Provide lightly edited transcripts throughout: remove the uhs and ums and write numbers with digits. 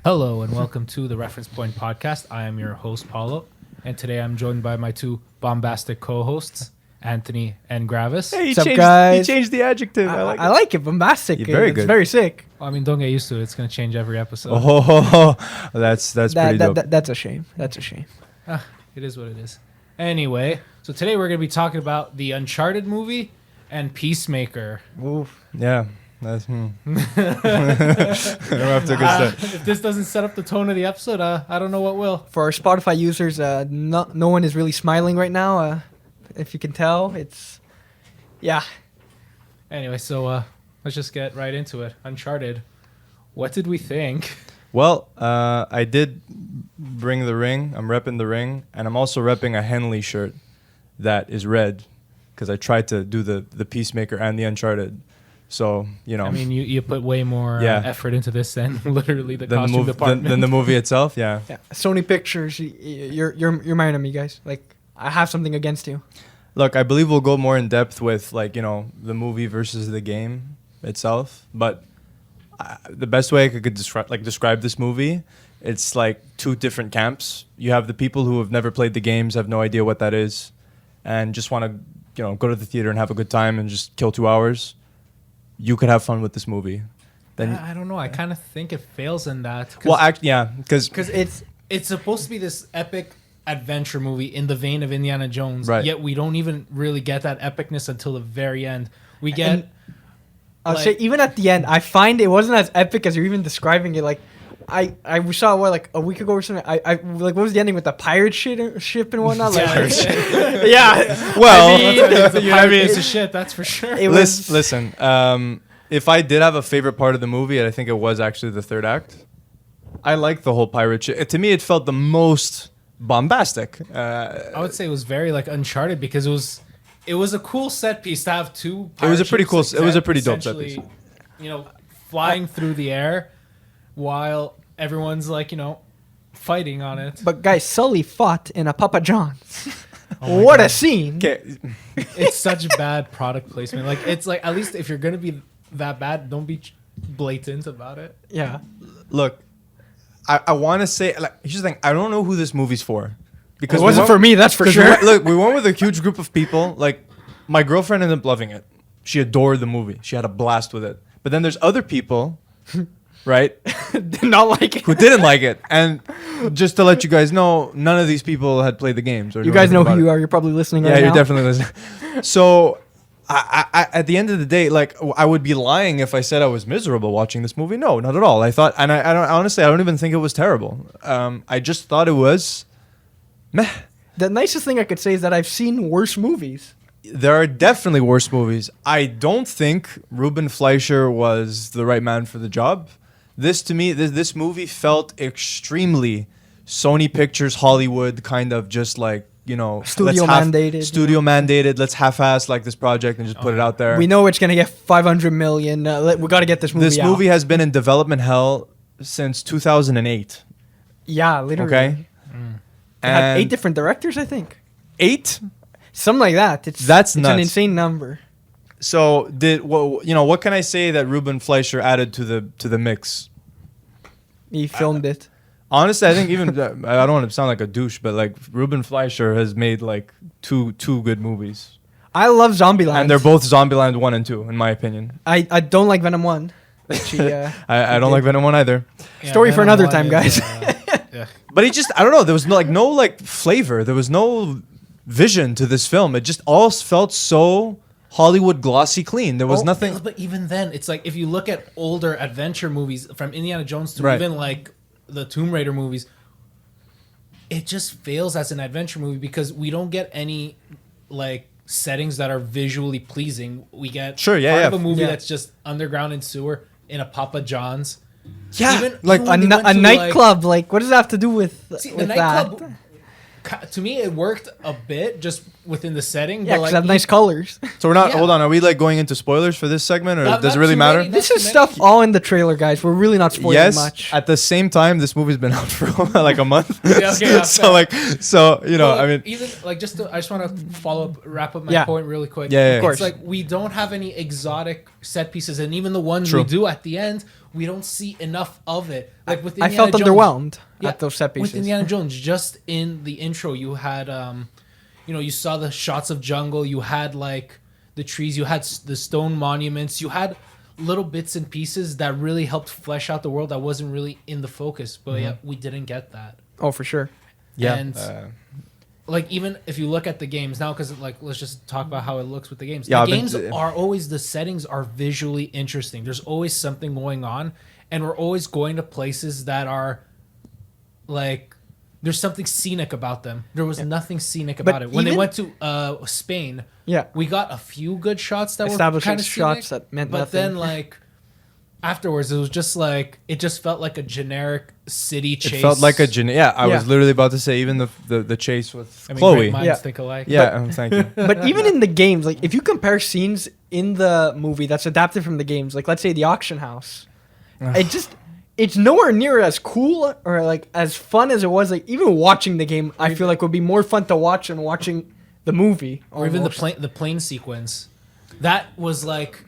Hello and welcome to the Reference Point Podcast. I am your host, Paolo, and today I'm joined by my two bombastic co-hosts, Anthony and Gravis. Hey, What's up, guys? You changed the adjective. I like it. Bombastic. You're very It's good. very sick. Well, I mean, don't get used to it. It's going to change every episode. Oh, that's pretty dope. That's a shame. That's a shame. It is what it is. Anyway, so today we're going to be talking about the Uncharted movie and Peacemaker. Oof. Yeah, that's. We're off to a good start. If this doesn't set up the tone of the episode, I don't know what will. For our Spotify users, no one is really smiling right now. If you can tell, yeah. Anyway, so let's just get right into it. Uncharted. What did we think? Well, I did bring the ring. I'm repping the ring, and I'm also repping a Henley shirt that is red because I tried to do the Peacemaker and the Uncharted. So I mean, you put way more effort into this than literally the costume department. than the movie itself. Yeah. Yeah. Sony Pictures, you're my enemy, guys. Like, I have something against you. Look, I believe we'll go more in depth with the movie versus the game itself. But the best way I could describe this movie, it's like two different camps. You have the people who have never played the games, have no idea what that is, and just want to go to the theater and have a good time and just kill 2 hours. You could have fun with this movie. Then I don't know. I kind of think it fails in that. Well, actually, yeah, because It's supposed to be this epic adventure movie in the vein of Indiana Jones, Right. Yet we don't even really get that epicness until the very end. We get. And I'll say even at the end, I find it wasn't as epic as you're even describing it. Like, I saw like a week ago or something. I like, what was the ending with the pirate ship and whatnot? Like, yeah. Well, It's a shit. That's for sure. It was listen. If I did have a favorite part of the movie, I think it was actually the third act. I like the whole pirate ship. To me, it felt the most bombastic. I would say it was very like Uncharted because it was a cool set piece to have two. It was a pretty pirate ships cool. It was a pretty dope set essentially, piece. Flying through the air while everyone's fighting on it. But guys, Sully fought in a Papa John's. What God. a scene! Okay. It's such bad product placement. Like, it's like, at least if you're gonna be that bad, don't be blatant about it. Yeah. Look, I want to say, here's the thing. I don't know who this movie's for. Because It wasn't for me, that's for sure. We went with a huge group of people. Like, my girlfriend ended up loving it. She adored the movie. She had a blast with it. But then there's other people, right, Did not like it. who didn't like it. And just to let you guys know, none of these people had played the games. Or You guys know who you are. You're probably listening right Yeah, now. you're definitely listening. So, I at the end of the day, like, I would be lying if I said I was miserable watching this movie. No, not at all. I thought, and I don't, honestly, I don't even think it was terrible. I just thought it was meh. The nicest thing I could say is that I've seen worse movies. There are definitely worse movies. I don't think Ruben Fleischer was the right man for the job. To me, this movie felt extremely Sony Pictures, Hollywood, kind of just like, Studio mandated. Studio mandated. Let's half-ass like this project and just put it out there. We know it's gonna get 500 million. We got to get this movie. This movie has been in development hell since 2008. Yeah, literally. Okay, It had 8 different directors, I think. 8. Something like that. It's That's an nuts. insane number. So what can I say that Ruben Fleischer added to the mix? He filmed it. Honestly, I think even I don't want to sound like a douche, but like Ruben Fleischer has made like two good movies, I love Zombieland. and they're both Zombieland 1 and 2, in my opinion. I don't like Venom 1. Which I don't like Venom 1 either. Story for another time, Venom 1 is, guys. But I don't know. There was no flavor. There was no vision to this film. It just all felt so Hollywood glossy clean. There was nothing. But even then, it's like if you look at older adventure movies from Indiana Jones to Right. even like the Tomb Raider movies, it just fails as an adventure movie because we don't get any like settings that are visually pleasing. We get part of a movie Yeah. that's just underground and sewer in a Papa John's. Yeah, Even like when they went A to, nightclub. Like, what does that have to do with, See, with the that? nightclub, to me, it worked a bit just within the setting. Yeah, but because like, have nice colors. So we're not. Yeah. Hold on. Are we like going into spoilers for this segment, or Not- does it not really too matter? many, This not is too stuff many. all in the trailer, guys. We're really not spoiling Yes. much. At the same time, this movie's been out for like a month. Yeah, okay, yeah, so Well, I mean, even like I just want to wrap up my point really quick. Yeah, yeah, of course. It's like we don't have any exotic set pieces, and even the ones True. we do at the end, we don't see enough of it. Like with I Indiana felt Jones, underwhelmed yeah, at those set pieces. with Indiana Jones. Just in the intro, you had you saw the shots of jungle. You had like the trees. You had the stone monuments. You had little bits and pieces that really helped flesh out the world that wasn't really in the focus. But yeah, we didn't get that. Oh, for sure. Yeah. And like even if you look at the games now, because like let's just talk about how it looks with the games. Yeah, the games are always, the settings are visually interesting. There's always something going on, and we're always going to places that are like there's something scenic about them. There was nothing scenic about it when they went to Spain. Yeah, we got a few good shots that were establishing kind of shots that meant but nothing. then like afterwards, it was just like it just felt like a generic city chase. It felt like a I was literally about to say even the chase with I mean, Chloe. great minds Yeah. think alike. Yeah, thank you. But even in the games, like if you compare scenes in the movie that's adapted from the games, like let's say the auction house, it's nowhere near as cool or like as fun as it was. Like even watching the game, I feel like would be more fun to watch than watching the movie. Or even the plane sequence. That was like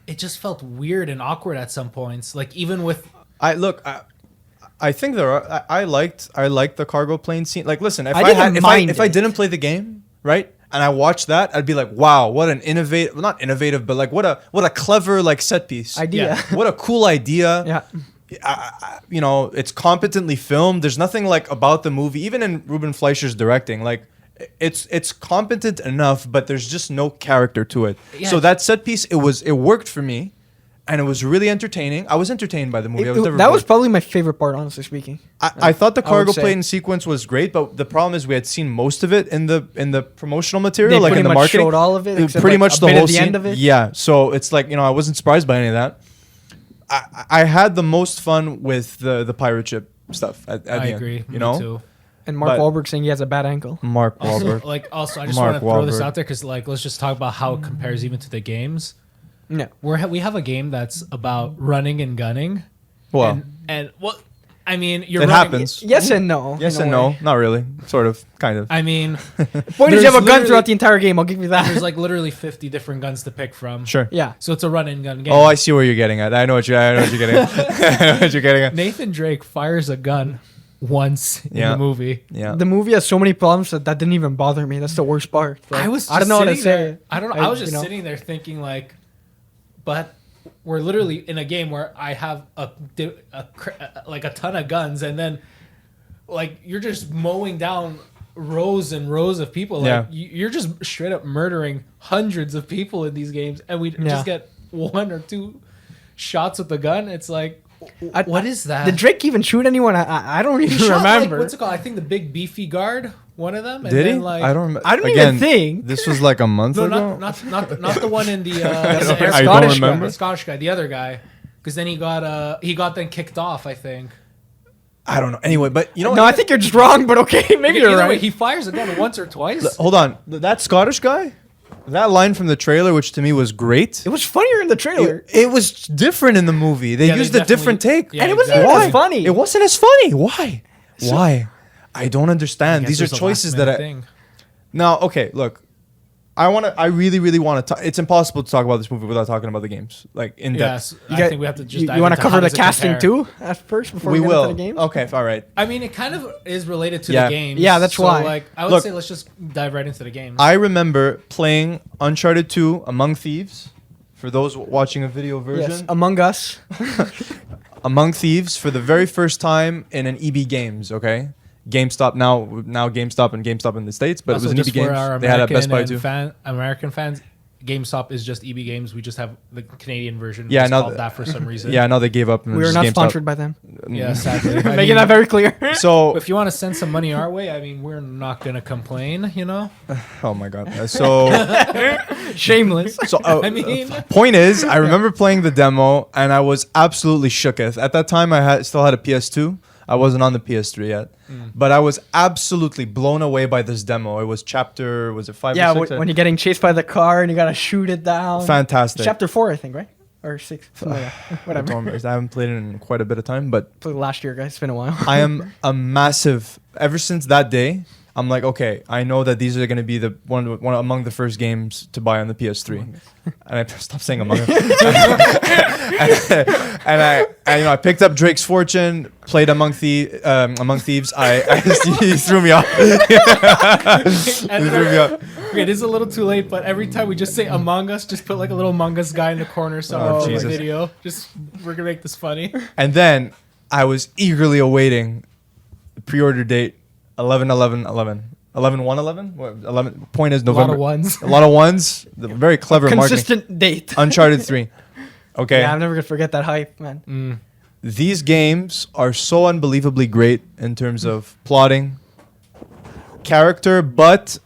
it just felt weird and awkward at some points. Like even with I think there are. I liked the cargo plane scene. Like, listen, if I I didn't play the game, right, and I watched that, I'd be like, wow, what an innovative, well, not innovative, but like what a clever like set piece idea. Yeah. What a cool idea. Yeah. It's competently filmed. There's nothing like about the movie, even in Ruben Fleischer's directing, like. It's competent enough, but there's just no character to it. Yeah. So that set piece, it worked for me, and it was really entertaining. I was entertained by the movie. That was probably my favorite part, honestly speaking. I thought the cargo plane sequence was great, but the problem is we had seen most of it in the promotional material, like in the marketing. Showed all of it, pretty much the whole scene. End of it. Yeah, so it's like I wasn't surprised by any of that. I had the most fun with the pirate ship stuff at the end. I agree. Me too. And Mark Wahlberg saying he has a bad ankle. Mark Wahlberg. I just want to throw this out there because let's just talk about how it compares even to the games. No, we have a game that's about running and gunning. Well, and what I mean, you're it running, happens. Yes and no. Yes and no, not really. Sort of, kind of. I mean, boy, does you have a gun throughout the entire game? I'll give you that. There's like literally 50 different guns to pick from. Sure. Yeah. So it's a run and gun game. Oh, I see where you're getting at. I know what you're getting at. I know what you're getting at. Nathan Drake fires a gun once in the movie. Yeah. The movie has so many problems that didn't even bother me. That's the worst part. Like, I don't know how to say it. I don't know. I was just sitting there thinking like, but we're literally in a game where I have a ton of guns, and then like you're just mowing down rows and rows of people. Like you're just straight up murdering hundreds of people in these games, and we just get one or two shots with the gun. It's like, what is that? Did Drake even shoot anyone? I don't even remember. Like, what's it called? I think the big beefy guard, one of them. And Did he? then, like, I don't remember. I don't even think. This was like a month ago. Not the one in the I don't remember. The Scottish guy, the other guy, because then he got then kicked off. I think. I don't know. Anyway, but No, I think you're just wrong. But okay, maybe you're right. Way, he fires a gun once or twice. Hold on, that Scottish guy. That line from the trailer, which to me was great. It was funnier in the trailer. It was different in the movie. They used a different take. And it wasn't as funny. It wasn't as funny. Why? Why? I don't understand. These are choices that Now, okay, look. I really, really want to talk. It's impossible to talk about this movie without talking about the games, like in depth. I think we have to just. You want to cover the casting too at first before we get into the games? Okay, all right. I mean, it kind of is related to the games. Yeah, that's why. Like, I would say let's just dive right into the games. I remember playing Uncharted 2 Among Thieves. For those watching a video version, yes, Among Us, Among Thieves for the very first time in an EB Games. Okay. GameStop now GameStop in the States, but also, it was an EB Games. They had a Best Buy too. American fans, GameStop is just EB Games. We just have the Canadian version. Yeah, it's now called that for some reason. Yeah, now they gave up. And we are not sponsored by them. Yeah, sadly. Making that very clear. So if you want to send some money our way, I mean, we're not gonna complain. You know. Oh my god. So shameless. So I mean, point is, I remember playing the demo and I was absolutely shooketh. At that time, I still had a PS2. I wasn't on the PS3 yet, but I was absolutely blown away by this demo. It was chapter, was it 5 or 6? Yeah, when you're getting chased by the car and you gotta shoot it down. Fantastic. Chapter 4, I think, right? Or 6, something like that. Whatever. I haven't played it in quite a bit of time, but played last year, guys. It's been a while. I am a massive. Ever since that day, I'm like, okay, I know that these are going to be the one among the first games to buy on the PS3. And I stopped saying Among Us. and I picked up Drake's Fortune, played Among Thieves. He threw me off. Okay, this is a little too late, but every time we just say Among Us, just put like a little Among Us guy in the corner somewhere for the video. Just we're gonna make this funny. And then I was eagerly awaiting the pre-order date 11/11/11. 11/1/11? What 11 point is November. A lot of ones. A lot of ones. The very clever Consistent marketing. date. Uncharted 3. Okay. Yeah, I'm never gonna forget that hype, man. These games are so unbelievably great in terms of plotting, character, but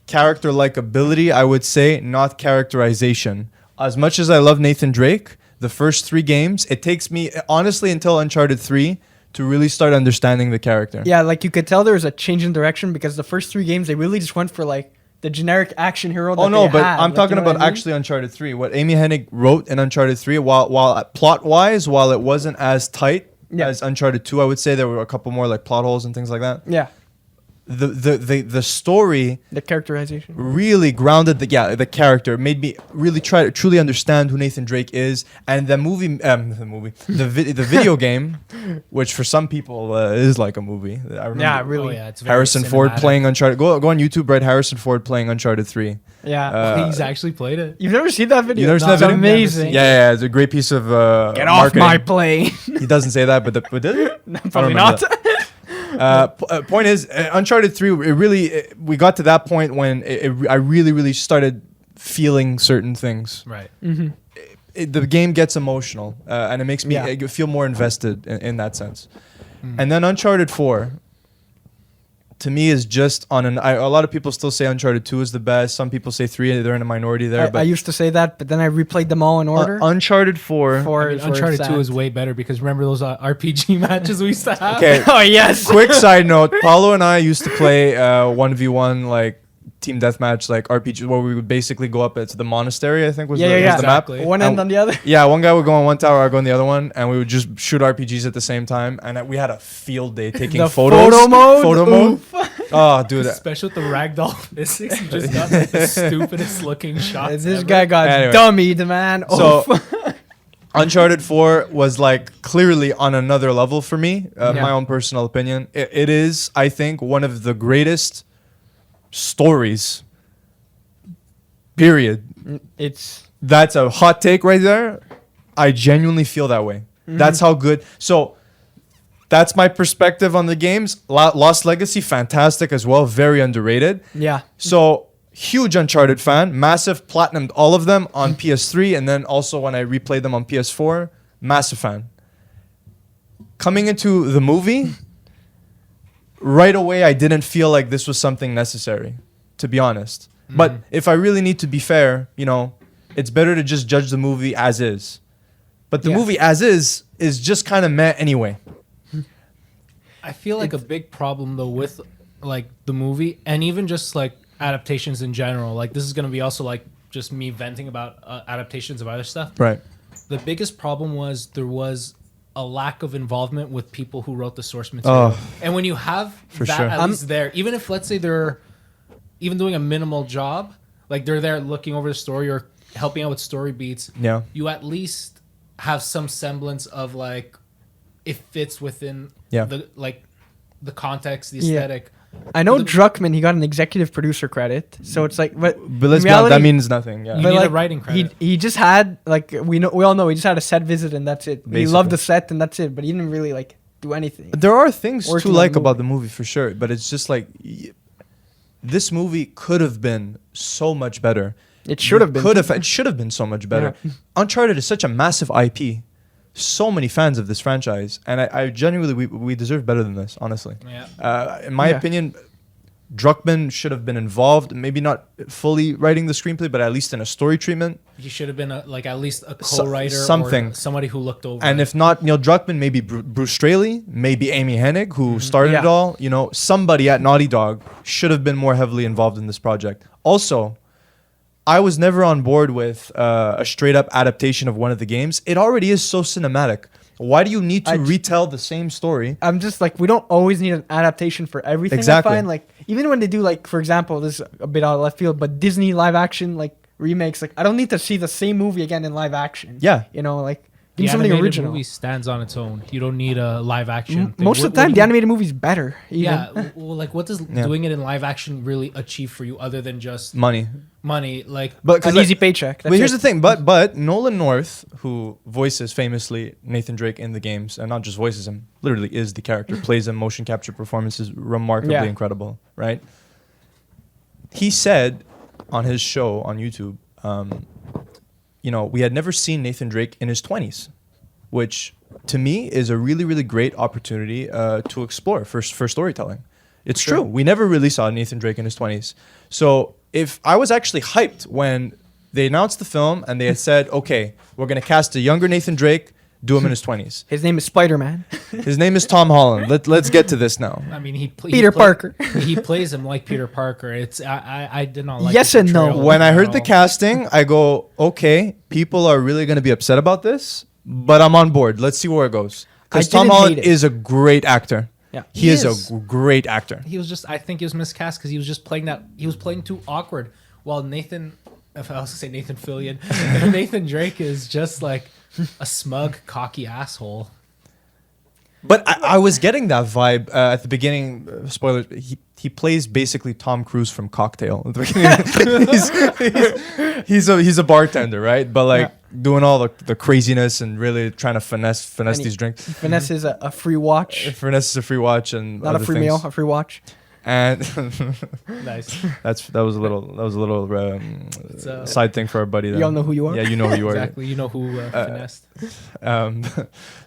character likability, I would say, not characterization. As much as I love Nathan Drake, the first 3 games, it takes me honestly until Uncharted 3 to really start understanding the character. Yeah, like you could tell there was a change in direction because the first 3 games they really just went for like the generic action hero. That they But had. I'm Like, talking you know about what I mean? actually Uncharted 3. What Amy Hennig wrote in Uncharted 3, while plot-wise, while it wasn't as tight as Uncharted 2, I would say there were a couple more like plot holes and things like that. Yeah, The story the characterization. really grounded the character, made me really try to truly understand who Nathan Drake is, and the video game, which for some people is like a movie. I remember Yeah, really. It's very Harrison Ford cinematic. playing Uncharted. Go on YouTube, right? Harrison Ford playing Uncharted 3. Yeah, He's actually played it. you've never seen that video? You never seen that It's video? amazing. Yeah, it's a great piece of Get off marketing. my plane. He doesn't say that, but did it? Probably remember not. Point is, Uncharted 3, we got to that point when I really started feeling certain things. Right. The game gets emotional, and it makes me Yeah. feel more invested in that sense. And then Uncharted 4, to me, is just on a lot of people still say Uncharted 2 is the best. Some people say 3, they're in a minority there. I used to say that, but then I replayed them all in order. Uncharted 4. Uncharted 2 is way better because remember those RPG matches we used to have? Okay. Oh yes. Quick side note: Paolo and I used to play 1v1 like team deathmatch like RPG, where we would basically go up to the monastery. I think was the map. Exactly. One end on the other. Yeah, one guy would go on one tower, I'd go on the other one, and we would just shoot RPGs at the same time. And we had a field day taking The photos. photo mode? Oh, dude. Especially with the ragdoll physics, you just got like, the stupidest looking shots. This ever. guy got Anyway. dummied, man. So, Uncharted 4 was like clearly on another level for me, my own personal opinion. It is, I think, one of the greatest stories, period. That's a hot take right there. I genuinely feel that way. That's how good. So that's my perspective on the games. Lost Legacy, fantastic as well. Very underrated. Yeah. So huge Uncharted fan. Massive, platinumed all of them on PS3. And then also when I replayed them on PS4, massive fan. Coming into the movie, right away I didn't feel like this was something necessary, to be honest. But if I really need to be fair, it's better to just judge the movie as is. But the movie as is just kind of meh anyway. I feel like a big problem though with like the movie and even just like adaptations in general. Like this is gonna be also like just me venting about adaptations of other stuff. Right. The biggest problem was there was a lack of involvement with people who wrote the source material. And when you have at least there, even if let's say they're even doing a minimal job, like they're there looking over the story or helping out with story beats, you at least have some semblance of like it fits within the context, the aesthetic. I know Druckmann, he got an executive producer credit, so it's like, but let's be honest, that means nothing. You need a writing credit. He just had like we all know he just had a set visit and that's it. Basically. He loved the set and that's it, but he didn't really like do anything. There are things to like about the movie for sure, but it's just like this movie could have been so much better. It should have been. It should have been so much better. Yeah. Uncharted is such a massive IP. So many fans of this franchise, and I genuinely we deserve better than this, honestly. Yeah. In my opinion, Druckmann should have been involved. Maybe not fully writing the screenplay, but at least in a story treatment. He should have been at least a co-writer, something, or somebody who looked over. And if not Neil Druckmann, maybe Bruce Straley, maybe Amy Hennig, who started it all. Somebody at Naughty Dog should have been more heavily involved in this project. Also, I was never on board with a straight up adaptation of one of the games. It already is so cinematic. Why do you need to retell the same story? I'm just like, we don't always need an adaptation for everything. Exactly. I find like even when they do like, for example, this is a bit out of left field, but Disney live action like remakes, like I don't need to see the same movie again in live action. Yeah. You know, like The give me something animated original. movie stands on its own. You don't need a live action. thing. Most of the time, the animated movie's better. Even. Yeah, well, like what does doing it in live action really achieve for you other than just Money. Like, But An easy paycheck. But here's the thing. But Nolan North, who voices famously Nathan Drake in the games, and not just voices him, literally is the character, plays him. Motion capture performance is remarkably incredible, right? He said on his show on YouTube, you know, we had never seen Nathan Drake in his 20s, which to me is a really, really great opportunity to explore for storytelling. It's true. We never really saw Nathan Drake in his 20s. So if I was actually hyped when they announced the film and they had said, okay, we're going to cast a younger Nathan Drake, do him in his 20s. His name is Spider-Man. His name is Tom Holland. Let's get to this now. I mean, Peter Parker. He plays him like Peter Parker. It's I did not like. Yes the and no. portrayal When I heard at the all. casting, I go, okay, people are really going to be upset about this, but I'm on board. Let's see where it goes. Because Tom didn't Holland hate it. is a great actor. Yeah. He is is. a great actor. He was just. I think he was miscast because he was just playing that. He was playing too awkward. While Nathan, if I was to say Nathan Fillion, Nathan Drake is just like a smug, cocky asshole. But I was getting that vibe at the beginning. Spoiler: he plays basically Tom Cruise from Cocktail. At the beginning. he's a bartender, right? But like doing all the craziness and really trying to finesse these drinks. Finesse is a free watch. Finesse is a free watch and Not a other free things. meal, a free watch. And Nice. that was a little side thing for our buddy. You all know who you are? Yeah, you know who you are. Exactly. You know who finessed.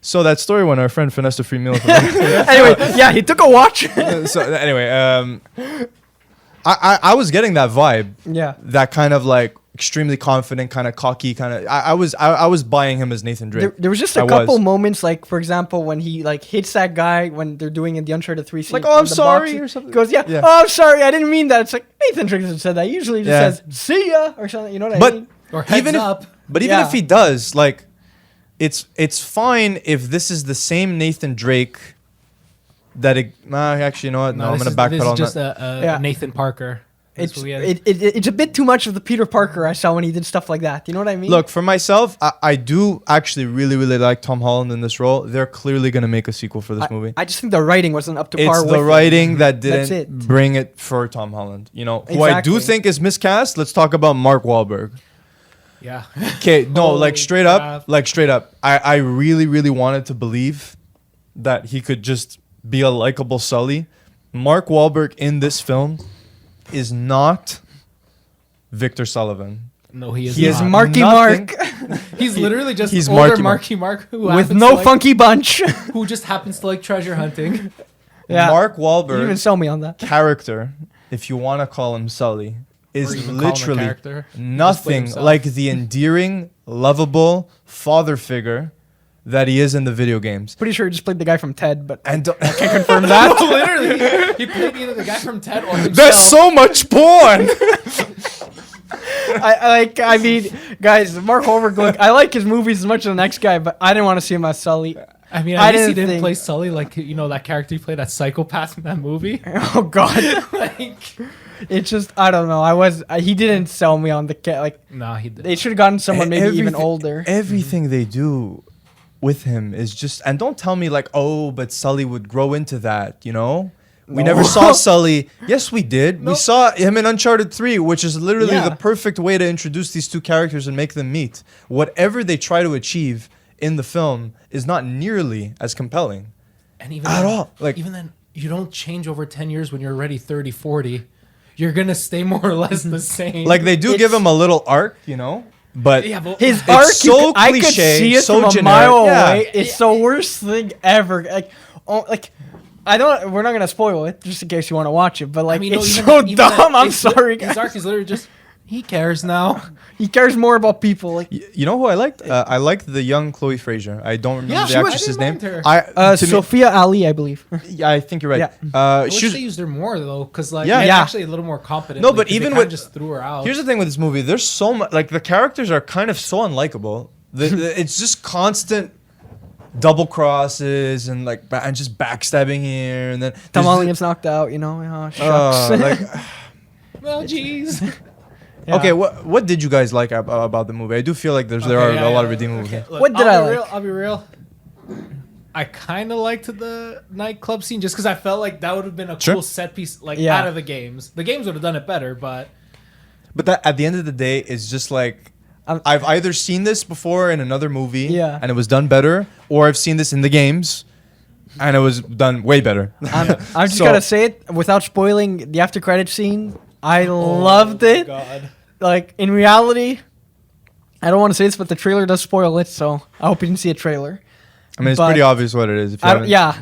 So that story when our friend finessed a free meal. Anyway, yeah, he took a watch. So anyway, I was getting that vibe. Yeah. That kind of like extremely confident, kind of cocky, kind of. I was buying him as Nathan Drake. There was just a couple moments, like for example, when he like hits that guy when they're doing in the Uncharted 3 scene. Like, oh, I'm on the sorry, box. or something. He goes, yeah, Yeah. oh, I'm sorry, I didn't mean that. It's like Nathan Drake hasn't said that. Usually he just says, see ya, or something. You know what I mean? Or heads even up. But even if he does, like, it's fine if this is the same Nathan Drake. Actually, you know what? No, I'm gonna backpedal This on is just that. a Nathan Parker. That's It's what we had. it's a bit too much of the Peter Parker I saw when he did stuff like that. You know what I mean? Look, for myself, I do actually really, really like Tom Holland in this role. They're clearly going to make a sequel for this movie. I just think the writing wasn't up to par It's with the writing that That's didn't it. bring it for Tom Holland. You know, who I do Exactly. think is miscast. Let's talk about Mark Wahlberg. Yeah. Okay, no, Holy like straight up. I really, really wanted to believe that he could just be a likable Sully. Mark Wahlberg in this film is not Victor Sullivan. No, he is. He is not. Marky Nothing. Mark He's literally just he's older Marky Marky Mark who with happens no to like, funky bunch. who just happens to like treasure hunting. Yeah. Mark You didn't even Wahlberg sell me on that. character, if you want to call him Sully, Or is even call him a literally character. He just played nothing himself. like the endearing, lovable father figure that he is in the video games. Pretty sure he just played the guy from Ted, but And I can't confirm that. No, literally, he played either the guy from Ted or himself. there's so much porn. I mean, guys, Mark Wahlberg. Look, I like his movies as much as the next guy, but I didn't want to see him as Sully. I mean, I at least he didn't didn't think- play Sully like that character he played, that psychopath in that movie. Oh God, Like, it's just I don't know. He didn't sell me on the cat. Like no, he did. they should have gotten someone maybe even Everything- older. Everything they do with him is just, and don't tell me like, oh, but Sully would grow into that, you know? We No. never saw Sully. Yes, we did. No. We saw him in Uncharted 3, which is literally Yeah. the perfect way to introduce these two characters and make them meet. Whatever they try to achieve in the film is not nearly as compelling. And even At then, all. Like- even then, you don't change over 10 years when you're already 30, 40. You're gonna stay more or less the same. Like, they do give him a little arc, you know? But yeah, but His It's arc, so I could cliche, see it so from a generic. mile Yeah. away. It's the worst thing ever. Like, I don't. We're not gonna spoil it, just in case you want to watch it. But like, no, it's even- so even dumb. that- I'm it's- sorry, His guys. arc is literally just he cares now. He cares more about people. Like, you know who I liked? I liked the young Chloe Fraser. I don't remember Yeah, the she was- actress's I name. didn't mind To me- Sophia Ali, I believe. yeah, I think you're right. Yeah. I She wish was, they used her more though, because like Yeah. yeah, Yeah. actually a little more competent. No, but even with- just threw her out. here's the thing with this movie. There's so much, like, the characters are kind of so unlikable. It's just constant double crosses and like and just backstabbing here, and then Tom Holland gets knocked out. You know, oh, shucks. like. Well, jeez. Yeah. Okay, what did you guys like about the movie? I do feel like there are a lot of redeemable things. Look, What did I like? I'll be real. I kind of liked the nightclub scene just because I felt like that would have been a Sure. cool set piece, like Yeah. out of the games. The games would have done it better, but But at the end of the day, it's just like I've either seen this before in another movie, Yeah. and it was done better, or I've seen this in the games, and it was done way better. I'm just So- gonna say it without spoiling the after credit scene. I Oh loved it. God. Like in reality, I don't want to say this, but the trailer does spoil it. So I hope you didn't see a trailer. I mean, it's But pretty obvious what it is. If you haven't- Yeah,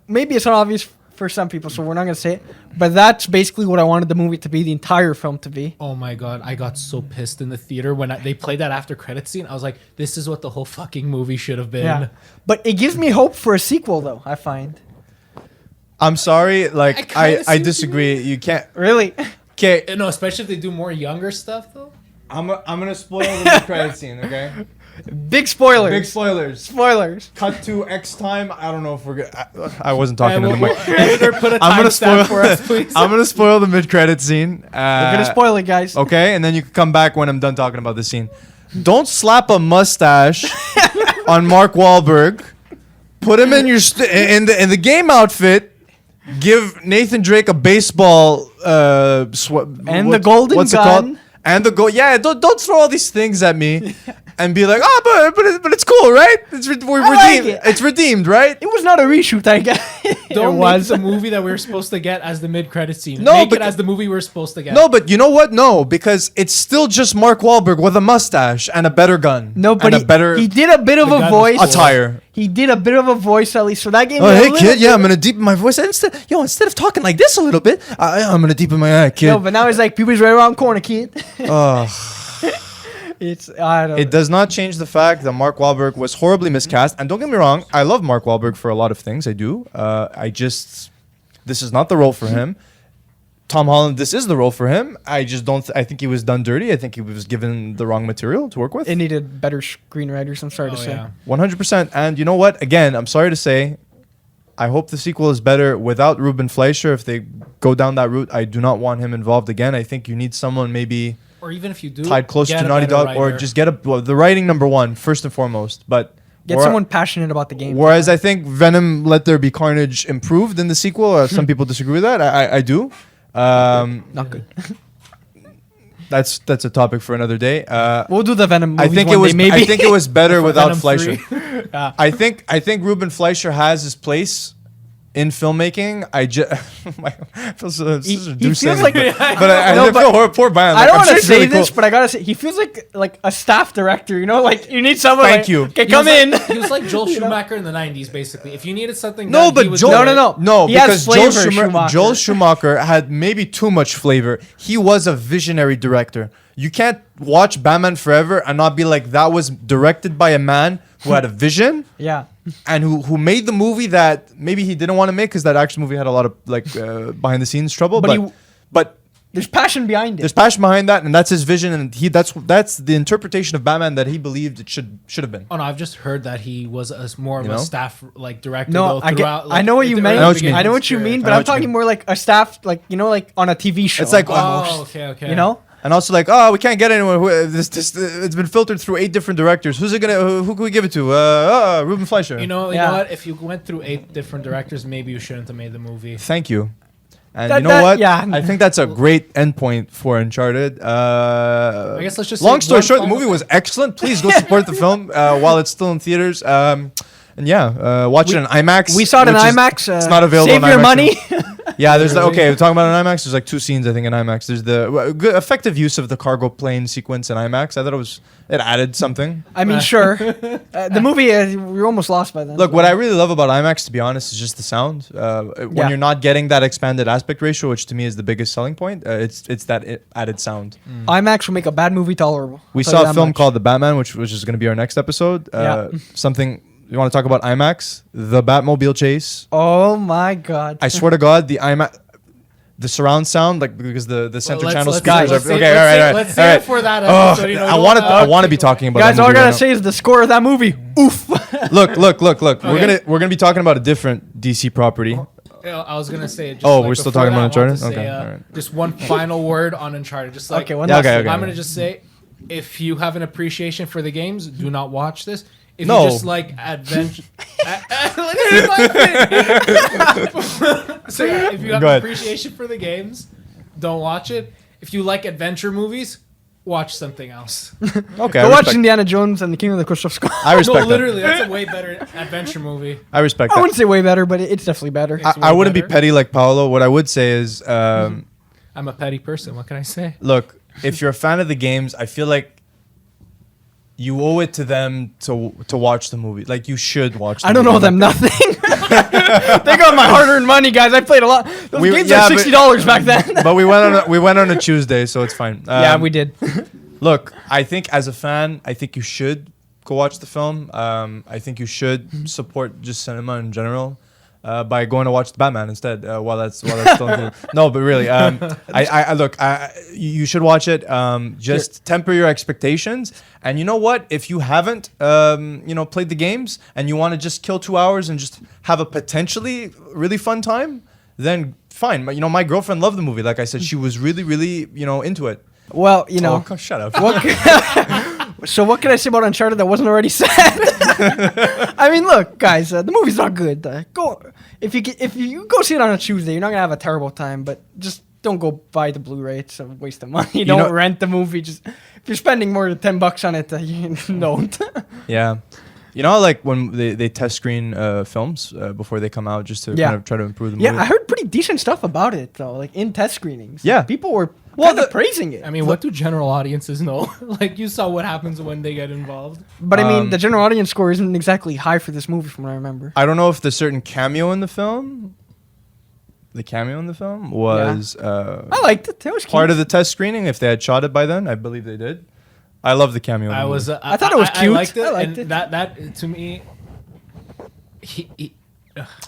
maybe it's not obvious for some people, so we're not gonna say it. But that's basically what I wanted the movie to be, the entire film to be. Oh my God, I got so pissed in the theater when they played that after credit scene. I was like, this is what the whole fucking movie should have been. Yeah, but it gives me hope for a sequel, though. I find I'm sorry, like I kinda see I what you disagree. You can't. really. Okay, No, especially if they do more younger stuff though. I'm gonna spoil the credit scene. Okay, Big spoilers. big spoilers. spoilers. Cut to X time. I don't know if we're good. I wasn't talking to the mic. Editor, put a I'm gonna timestamp spoil. for us, please. I'm gonna spoil the mid-credit scene. We're gonna spoil it, guys. Okay, and then you can come back when I'm done talking about this scene. Don't slap a mustache on Mark Wahlberg. Put him in your in the game outfit. Give Nathan Drake a baseball And the golden what's gun. it called? And the gold. Yeah, don't throw all these things at me, and be like, oh, but it's cool, right? We're I like redeemed. it. It's redeemed, right? It was not a reshoot, I guess. Don't it make was. the movie that we were supposed to get as the mid-credit scene. No, Make but- it as the movie we were supposed to get. No, but you know what? No, because it's still just Mark Wahlberg with a mustache and a better gun. No, but and a better he did a bit of The a gun was voice. cool. attire. He did a bit of a voice at least, so that gave me Oh, a hey little kid, yeah, bit- I'm gonna deepen my voice. Instead of talking like this a little bit, I'm gonna deepen my kid. No, but now he's like, puberty's right around the corner, kid. Ugh. It's I don't. It does not change the fact that Mark Wahlberg was horribly miscast. And don't get me wrong, I love Mark Wahlberg for a lot of things. I do. This is not the role for him. Tom Holland, this is the role for him. I just don't. I think he was done dirty. I think he was given the wrong material to work with. It needed better screenwriters. I'm sorry to say. yeah. 100%. And you know what? Again, I'm sorry to say, I hope the sequel is better without Ruben Fleischer. If they go down that route, I do not want him involved again. I think you need someone maybe Or even if you do, tied close get to a Naughty better Dog, or writer. just get the writing number one first and foremost. But Get someone passionate about the game. whereas I think Venom Let There Be Carnage improved in the sequel. Some people disagree with that. I do. Not good. That's a topic for another day. We'll do the Venom movies I think one it was. day, maybe. I think it was better without Venom Fleischer. 3. Yeah. I think Ruben Fleischer has his place in filmmaking. I just feels a He douche feels saying like- it, but I No, feel but horrible. Poor Brian. I Like, don't I'm want sure to it's say really this, cool. but I gotta say he feels like a staff director. You know, like you need someone. Thank like, you. Okay, He come was in. like- He was like Joel You know? Schumacher in the 90s, basically. If you needed something No, done, but he would Joel, do it. No. He has because flavor, Joel Schumacher. Schumacher had maybe too much flavor. He was a visionary director. You can't watch Batman Forever and not be like, that was directed by a man who had a vision Yeah. and who made the movie that maybe he didn't want to make because that action movie had a lot of like behind the scenes trouble. But But There's passion behind it. there's passion behind that, and that's his vision, and that's the interpretation of Batman that he believed it should have been. Oh no, I've just heard that he was more of You a know? staff like director. No, though, I get. throughout, I like, know what at you the mean. I know what you mean. I know what you mean, but I know I'm what you talking mean. more like a staff, like like on a TV show. It's like Oh, okay. You know. And also like, oh, we can't get anyone. It's been filtered through 8 different directors. Who can we give it to? Ruben Fleischer. You know Yeah. what? If you went through 8 different directors, maybe you shouldn't have made the movie. Thank you. And That- you know what? yeah. I think that's a great endpoint for Uncharted. I guess let's just long say story one short, the final movie was excellent. Please go support the film while it's still in theaters. And yeah, watch it in IMAX. We saw it in which is- IMAX. it's not available Save on your IMAX money. Yeah, there's Really? okay. We're talking about an IMAX. There's like 2 scenes I think in IMAX. There's the good effective use of the cargo plane sequence in IMAX. I thought it added something. I mean, sure. The movie, we're almost lost by then. Look, what I really love about IMAX, to be honest, is just the sound. When Yeah. you're not getting that expanded aspect ratio, which to me is the biggest selling point, it's that added sound. IMAX will make a bad movie tolerable. We I'll tell saw you a that film much. called The Batman, which is going to be our next episode. Yeah. Something you want to talk about IMAX? The Batmobile chase. Oh my god. I swear to God, the surround sound, like because the center channel let's speakers are save- okay. All right. Let's save it for that episode. I want to be talking about. Guys, that all I movie gotta right say is the score of that movie. Oof. Look. Okay. We're gonna be talking about a different DC property. I was gonna say. Just Oh, like we're still before talking about that, I want Uncharted? to say, Okay, alright. Just one final word on Uncharted. Just like Okay, one Yeah, last okay, thing. okay. I'm gonna just say, if you have an appreciation for the games, do not watch this. If No. you just like adventure, so yeah, if you have Go an ahead. appreciation for the games, don't watch it. If you like adventure movies, watch something else. Okay, Go watch Indiana Jones and the Kingdom of the Crystal Skull. I respect No, that. literally, that's a way better adventure movie. I respect I that. wouldn't say way better, but it's definitely better. It's I way wouldn't be better. petty like Paolo. What I would say is, I'm a petty person. What can I say? look, if you're a fan of the games, I feel like you owe it to them to watch the movie. Like you should watch. The I don't movie. owe them nothing. They got my hard-earned money, guys. I played a lot. Those games yeah, are $60 back then. But we went on a Tuesday, so it's fine. Yeah, we did. Look, I think as a fan, I think you should go watch the film. I think you should support just cinema in general by going to watch the Batman instead. While that's still in no, but really, I look, you should watch it. Just temper your expectations. And you know what? If you haven't, played the games and you want to just kill 2 hours and just have a potentially really fun time, then fine. But, my girlfriend loved the movie. Like I said, she was really, really, into it. Well, Oh, shut up. So what can I say about Uncharted that wasn't already said? I mean, look, guys, the movie's not good. Go if you go see it on a Tuesday, you're not gonna have a terrible time. But just don't go buy the Blu-ray. It's a waste of money. Don't rent the movie. Just if you're spending more than $10 on it, you don't. Yeah. Like when they test screen films before they come out just to kind of try to improve the movie. Yeah, I heard pretty decent stuff about it though, like in test screenings. Yeah. People were kind of praising it. I mean, what do general audiences know? Like, you saw what happens when they get involved. But I mean, the general audience score isn't exactly high for this movie from what I remember. I don't know if the certain cameo in the film was I liked it. It was cute. part of the test screening. If they had shot it by then, I believe they did. I love the cameo. In the movie. I thought it was cute. I liked it. I liked and it. That to me.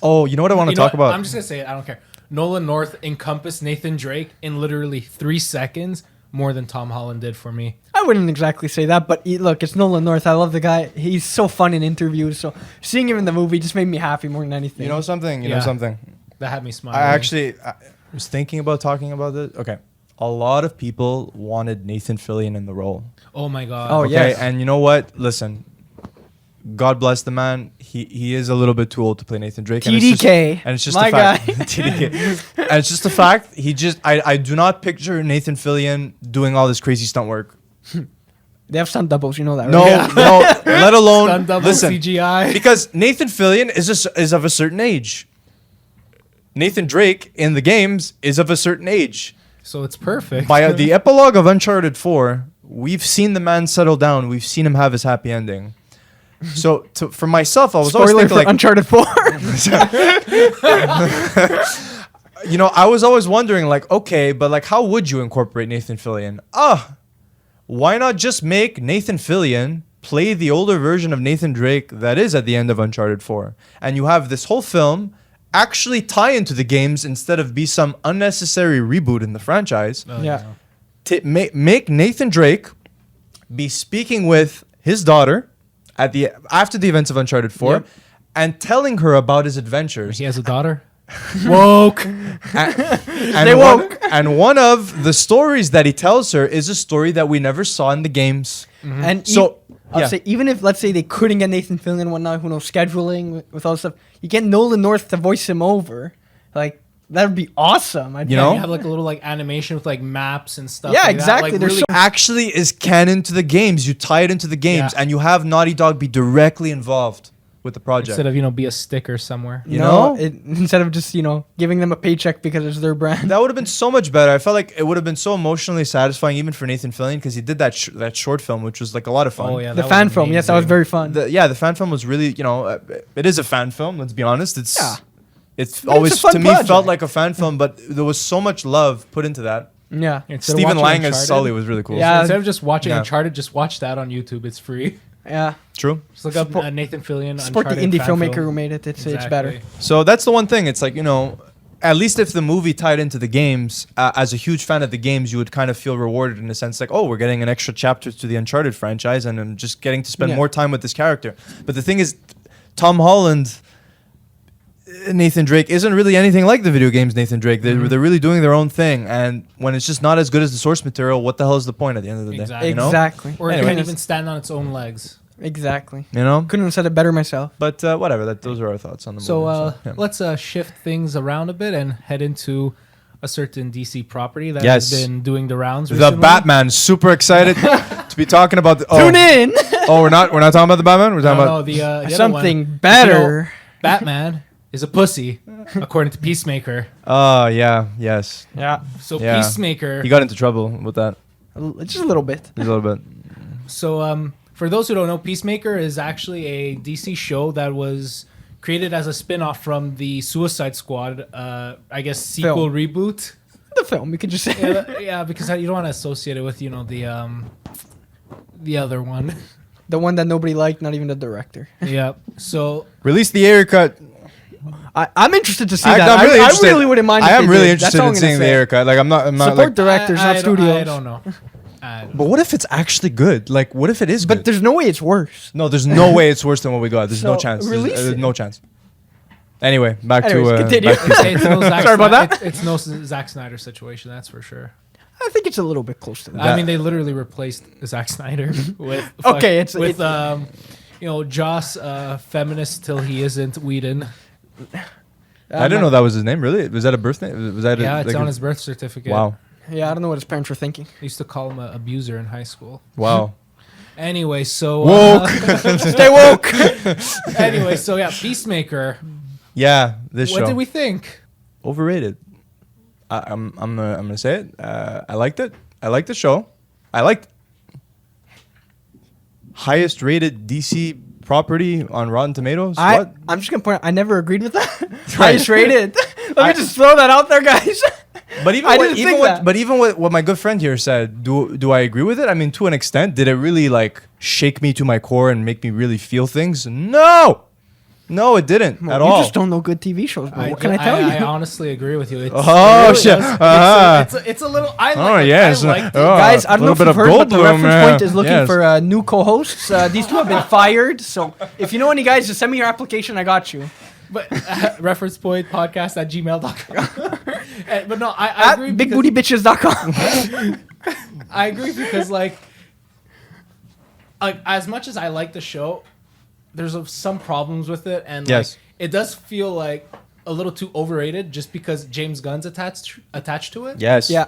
Oh, you know what I want to talk about? I'm just gonna say it. I don't care. Nolan North encompassed Nathan Drake in literally 3 seconds more than Tom Holland did for me. I wouldn't exactly say that, but look, it's Nolan North. I love the guy. He's so fun in interviews. So seeing him in the movie just made me happy more than anything. You know something? That had me smiling. I was thinking about talking about this. Okay. A lot of people wanted Nathan Fillion in the role. Oh my god. Oh, Okay, yes. and you know what? Listen, God bless the man. He is a little bit too old to play Nathan Drake. TDK. And it's just My a fact. guy. TDK. And it's just a fact. I do not picture Nathan Fillion doing all this crazy stunt work. They have stunt doubles, you know that, right? No, no. Let alone Stunt double listen, CGI. because Nathan Fillion is of a certain age. Nathan Drake in the games is of a certain age. So it's perfect. By the epilogue of Uncharted 4, we've seen the man settle down. We've seen him have his happy ending. So for myself, I was always Spoiler thinking for like, Uncharted 4. I was always wondering like, okay, but like, how would you incorporate Nathan Fillion? Why not just make Nathan Fillion play the older version of Nathan Drake that is at the end of Uncharted 4? And you have this whole film actually tie into the games instead of be some unnecessary reboot in the franchise. Yeah. Make Nathan Drake be speaking with his daughter after the events of Uncharted 4 Yep. and telling her about his adventures. He has a daughter. Woke. And one of the stories that he tells her is a story that we never saw in the games. And So, I'll yeah. say, even if, let's say, they couldn't get Nathan Fillion and whatnot, who knows, scheduling with all this stuff, you get Nolan North to voice him over. Like, that would be awesome. You know? You have like a little like animation with like maps and stuff. Yeah, like exactly. That. Like, There's really so- Actually is canon to the games. You tie it into the games Yeah. and you have Naughty Dog be directly involved with the project. instead of be a sticker somewhere. You know? Instead of just, giving them a paycheck because it's their brand. That would have been so much better. I felt like it would have been so emotionally satisfying even for Nathan Fillion because he did that short film, which was like a lot of fun. Oh yeah, The that fan was film, yes, that was amazing. very fun. The fan film was really, it is a fan film. Let's be honest. Yeah. It's a always fun to me project. felt like a fan film, but there was so much love put into that. Yeah. Instead of Stephen watching Lang as Uncharted- Sully was really cool. Yeah. Instead of just watching Yeah. Uncharted, just watch that on YouTube. It's free. Yeah. True. Just look up Nathan Fillion. Support the Uncharted indie fan filmmaker film. who made it. It's better. Exactly. So that's the one thing. It's like, at least if the movie tied into the games, as a huge fan of the games, you would kind of feel rewarded in a sense like, oh, we're getting an extra chapter to the Uncharted franchise and I'm just getting to spend more time with this character. But the thing is, Tom Holland, Nathan Drake isn't really anything like the video games Nathan Drake. They're really doing their own thing. And when it's just not as good as the source material, what the hell is the point at the end of the day? You know? Exactly. Or it can't even stand on its own legs. Exactly. You know? Couldn't have said it better myself. But whatever. Those are our thoughts on the movie. So let's shift things around a bit and head into a certain DC property that has been doing the rounds recently. The Batman. Super excited to be talking about. Tune in. We're not talking about the Batman. We're talking about the something better. Batman is a pussy, according to Peacemaker. Oh yeah, yes. Yeah. So Peacemaker. He got into trouble with that. Just a little bit. Just a little bit. So for those who don't know, Peacemaker is actually a DC show that was created as a spin-off from the Suicide Squad, I guess, sequel reboot. The film, you could just say. Yeah, because you don't want to associate it with, the other one. The one that nobody liked, not even the director. Yeah. So release the air cut. I'm interested to see that. I'm really interested. I really wouldn't mind. I am really interested in seeing the air cut. Like I'm not support like, directors, not studios. I don't know. But what if it's actually good? Like, what if it is good? But there's no way it's worse. No, there's no way it's worse than what we got. There's no chance. There's no chance. Anyway, back Anyways, to continue. It's no Sorry about that. It's no Zack Snyder situation, that's for sure. I think it's a little bit close to that. I mean, they literally replaced Zack Snyder with Joss, feminist till he isn't Whedon. I didn't know that was his name. Really? Was that a birth name? Was that? It's on his birth certificate. Wow. Yeah, I don't know what his parents were thinking. I used to call him an abuser in high school. Wow. Anyway, so woke. Stay woke. Anyway, so Peacemaker. Yeah, this show. What did we think? Overrated. I'm gonna say it. I liked it. I liked the show. I liked highest rated DC property on Rotten Tomatoes. I'm just gonna point out, I never agreed with that. Highest rated. Let me just throw that out there, guys. But even what my good friend here said, do I agree with it? I mean, to an extent, did it really like shake me to my core and make me really feel things? No, it didn't at all. You just don't know good TV shows, bro. What can I tell you? I honestly agree with you. Shit! It's a little. I like it. Guys, I don't know if you've heard, but the Reference Point is looking for new co-hosts. These two have been fired, so if you know any guys, just send me your application. I got you. But reference point podcast at gmail.com. But no, I agree. Bigbootybitches.com. I agree because like as much as I like the show, there's some problems with it, and it does feel like a little too overrated just because James Gunn's attached to it. Yes. Yeah.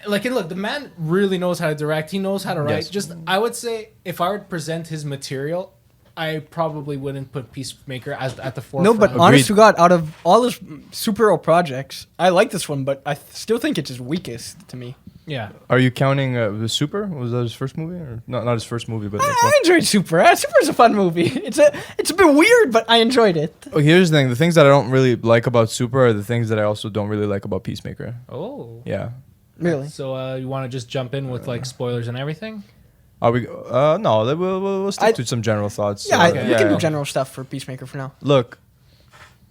Like, and look, the man really knows how to direct. He knows how to write. Just, I would say, if I were to present his material, I probably wouldn't put Peacemaker at the forefront. No, but honest to God, out of all his superhero projects, I like this one, but I still think it's his weakest to me. Yeah. Are you counting the Super? Was that his first movie, or not his first movie? But I enjoyed Super. Super's a fun movie. It's a bit weird, but I enjoyed it. Oh, here's the thing: the things that I don't really like about Super are the things that I also don't really like about Peacemaker. Oh. Yeah. Really? So you want to just jump in with like spoilers and everything? Are we? No, we'll stick to some general thoughts. Yeah, we can do general stuff for Peacemaker for now. Look,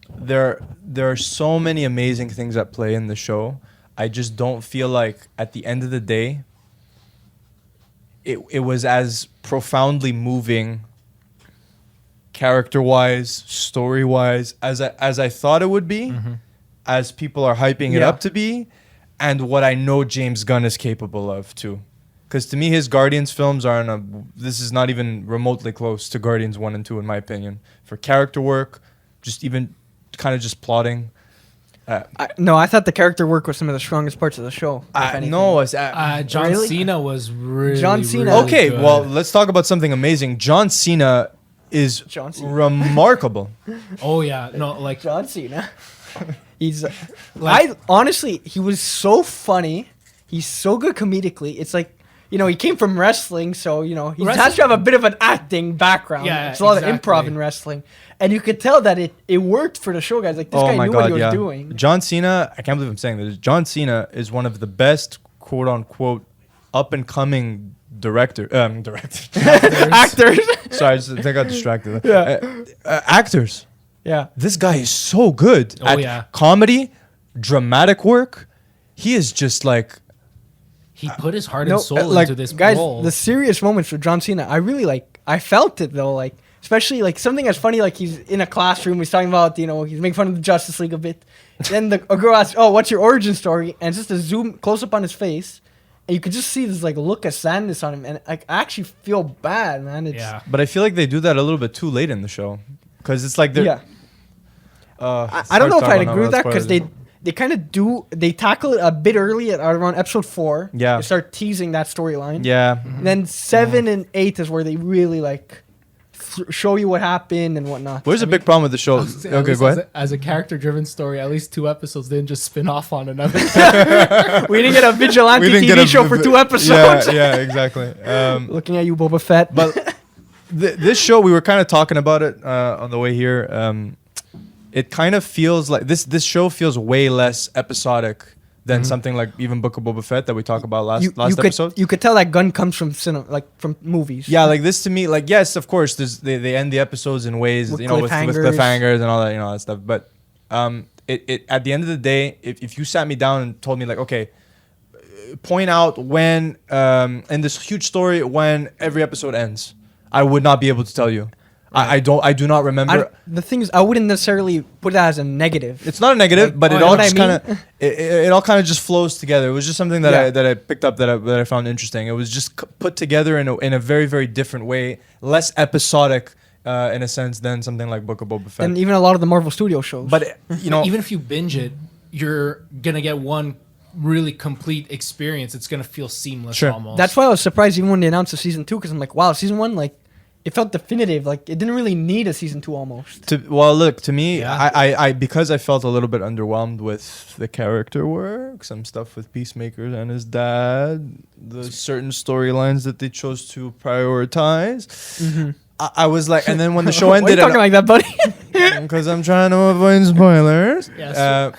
there are so many amazing things at play in the show. I just don't feel like at the end of the day, it was as profoundly moving, character-wise, story-wise, as I thought it would be, as people are hyping it up to be, and what I know James Gunn is capable of too. Because to me, his Guardians films this is not even remotely close to Guardians 1 and 2, in my opinion. For character work, just even kind of just plotting. I thought the character work was some of the strongest parts of the show. John Cena was really... John Cena. Really okay, good. well, let's talk about something amazing. John Cena is remarkable. Oh, yeah. No, like... John Cena. He's... honestly, he was so funny. He's so good comedically. It's like... he came from wrestling, so, he has to have a bit of an acting background. Yeah, it's a lot of improv in wrestling. And you could tell that it worked for the show, guys. Like, this guy knew what he was doing. John Cena, I can't believe I'm saying this. John Cena is one of the best, quote-unquote, up-and-coming actors. Sorry, I think I got distracted. Yeah. Actors. Yeah. This guy is so good at comedy, dramatic work, he is just like he put his heart and soul like, into this guys, role. the serious moments for John Cena, I really like. I felt it though, like especially like something as funny like he's in a classroom, he's talking about he's making fun of the Justice League a bit. Then a girl asks, "Oh, what's your origin story?" And it's just a zoom close up on his face, and you could just see this like look of sadness on him, and I actually feel bad, man. It's, yeah. But I feel like they do that a little bit too late in the show, because it's like they're. Yeah. I don't know if I'd agree with that because they kind of they tackle it a bit early at around episode 4. Yeah. They start teasing that storyline. Yeah. And then 7 and 8 is where they really like show you what happened and whatnot. Where's the big problem with the show? Okay, go ahead. As a character-driven story, at least 2 episodes didn't just spin off on another. We didn't get a vigilante TV show for 2 episodes. Yeah, exactly. Looking at you, Boba Fett. But this show, we were kind of talking about it on the way here. It kind of feels like this show feels way less episodic than something like even Book of Boba Fett that we talked about last episode. You could tell that Gunn comes from cinema, like from movies. Yeah, like this to me, like yes, of course, they end the episodes in ways With with cliffhangers and all that, that stuff. But it at the end of the day, if you sat me down and told me like, okay, point out when in this huge story when every episode ends, I would not be able to tell you. I do not remember. The thing is, I wouldn't necessarily put that as a negative. It's not a negative, Like, but it know all what I just mean? kind of it all kind of just flows together. It was just something that I picked up that I found interesting. It was just put together in a very, very different way, less episodic in a sense than something like Book of Boba Fett. And even a lot of the Marvel Studio shows. But even if you binge it, you're gonna get one really complete experience. It's gonna feel seamless almost. That's why I was surprised even when they announced the season 2, because I'm like, wow, season 1, like, it felt definitive. Like, it didn't really need a season 2 almost. To me, Yeah. I because I felt a little bit underwhelmed with the character work, some stuff with Peacemaker and his dad, the certain storylines that they chose to prioritize. Mm-hmm. I was like, and then when the show ended, Why are you talking like that, buddy? because I'm trying to avoid spoilers. Yes.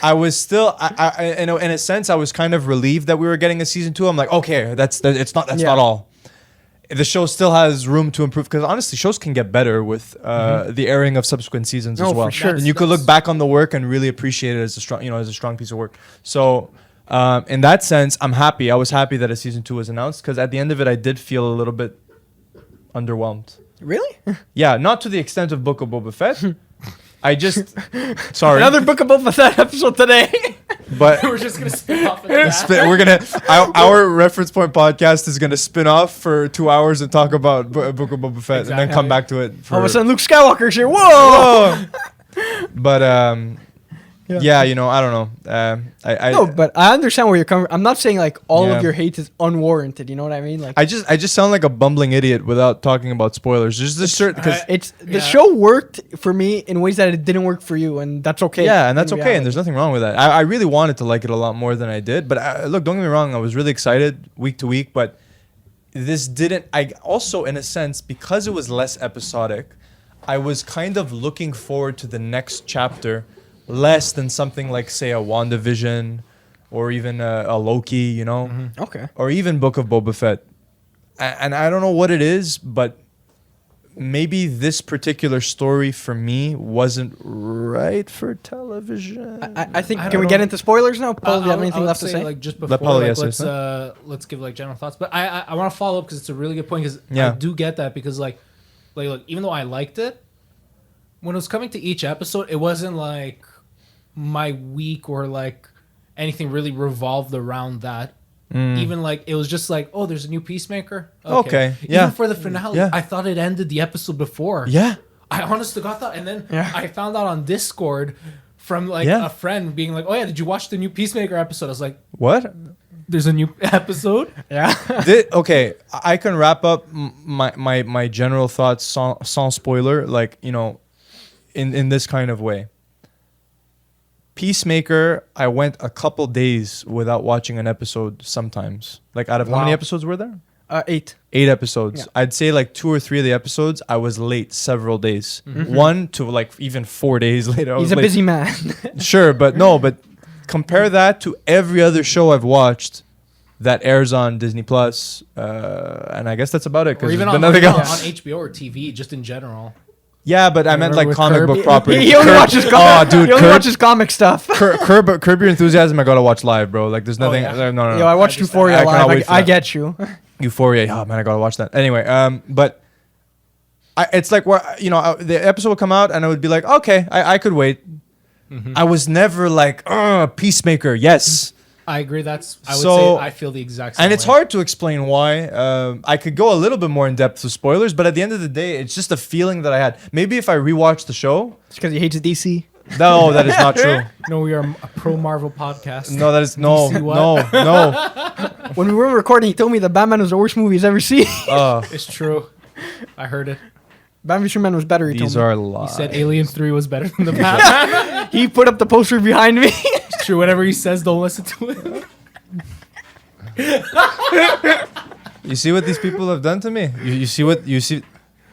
I was still, in a sense, I was kind of relieved that we were getting a season 2. I'm like, okay, that's not all. The show still has room to improve, because honestly, shows can get better with the airing of subsequent seasons as well. For sure. And you could look back on the work and really appreciate it as a strong piece of work. So, in that sense, I'm happy. I was happy that a season 2 was announced, because at the end of it, I did feel a little bit underwhelmed. Really? Yeah, not to the extent of Book of Boba Fett. I just sorry. Another Book of Boba Fett episode today. But we're just gonna spin off of that. we're gonna our reference point podcast is gonna spin off for 2 hours and talk about Book of Boba Fett and then come back to it. All of a sudden, Luke Skywalker's here. Whoa! But yeah, I don't know. No, but I understand where you're coming. I'm not saying like all Yeah. of your hate is unwarranted. You know what I mean? Like I just sound like a bumbling idiot without talking about spoilers. There's this certain because the show worked for me in ways that it didn't work for you, and that's okay. yeah, and that's in okay, reality. and there's nothing wrong with that. I really wanted to like it a lot more than I did, but look, don't get me wrong, I was really excited week to week, but this didn't. I also, in a sense, because it was less episodic, I was kind of looking forward to the next chapter less than something like, say, a WandaVision or even a Loki, Okay. or even Book of Boba Fett. And I don't know what it is, but maybe this particular story for me wasn't right for television. I think. I Can don't we know. get into spoilers now? Paul, do you have I anything would left to say? Like just before, Paolo, like, yes, let's give like general thoughts. But I want to follow up because it's a really good point. Because Yeah. I do get that, because like even though I liked it, when it was coming to each episode, it wasn't like my week or like anything really revolved around that. Even like it was just like, oh, there's a new Peacemaker. Okay, yeah. Even for the finale, Yeah. I thought it ended the episode before. Yeah. I honestly got that, and then Yeah. I found out on Discord from like Yeah. a friend being like, "Oh yeah, did you watch the new Peacemaker episode?" I was like, What? "There's a new episode." Yeah. Okay, I can wrap up my general thoughts sans spoiler, like, in this kind of way. Peacemaker, I went a couple days without watching an episode sometimes. Like, out of how many Wow. episodes were there? 8. 8 episodes. Yeah. I'd say like 2 or 3 of the episodes, I was late several days. 1 to like even 4 days later. I He's was a late. busy man. Sure, but compare that to every other show I've watched that airs on Disney Plus, and I guess that's about it. Or even there's on, been nothing on else. HBO or TV, just in general. Yeah, but I meant remember like with comic Kirby? book properties. He only watches Oh, dude, he only watches comic stuff. Curb Your Enthusiasm. I gotta watch live, bro. Like, there's nothing. yeah. No. Yo, I watched I just- Euphoria I cannot wait live. for I that. get you. Euphoria. Oh man, I gotta watch that. Anyway, but it's like where the episode would come out and I would be like, okay, I could wait. I was never like, Peacemaker. Yes. I agree. I would So- say I feel the exact same And it's way. hard to explain why. I could go a little bit more in depth with spoilers, but at the end of the day, it's just a feeling that I had. Maybe if I rewatch the show. It's because he hates DC. No, that is not true. No, we are a pro Marvel podcast. No, that is no, DC what? no. When we were recording, he told me that Batman was the worst movie he's ever seen. It's true. I heard it. Batman v Superman was better. He These told me. are He lies. said Alien 3 was better than the Batman. He put up the poster behind me. It's true. Whatever he says, don't listen to it. You see what these people have done to me? You see.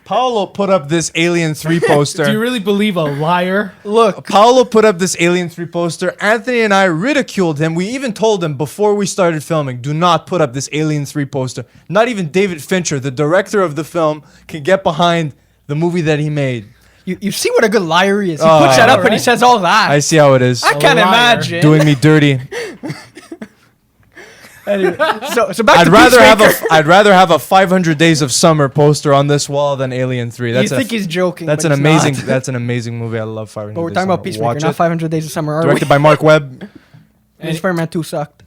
Paolo put up this Alien 3 poster. Do you really believe a liar? Look, Paolo put up this Alien 3 poster. Anthony and I ridiculed him. We even told him before we started filming, do not put up this Alien 3 poster. Not even David Fincher, the director of the film, can get behind the movie that he made. you see what a good liar he is. He puts that up and he right. says all that. I see how it is. I can't liar. imagine. Doing me dirty. Anyway, so back I'd to rather I'd rather have a 500 Days of Summer poster on this wall than Alien 3. You think he's joking? That's but an he's amazing not. that's an amazing movie. I love 500 But we're Days talking of about Summer. Peacemaker, Watch not it. 500 Days of Summer, are Directed we? by Mark Webb. And Spider-Man 2 sucked.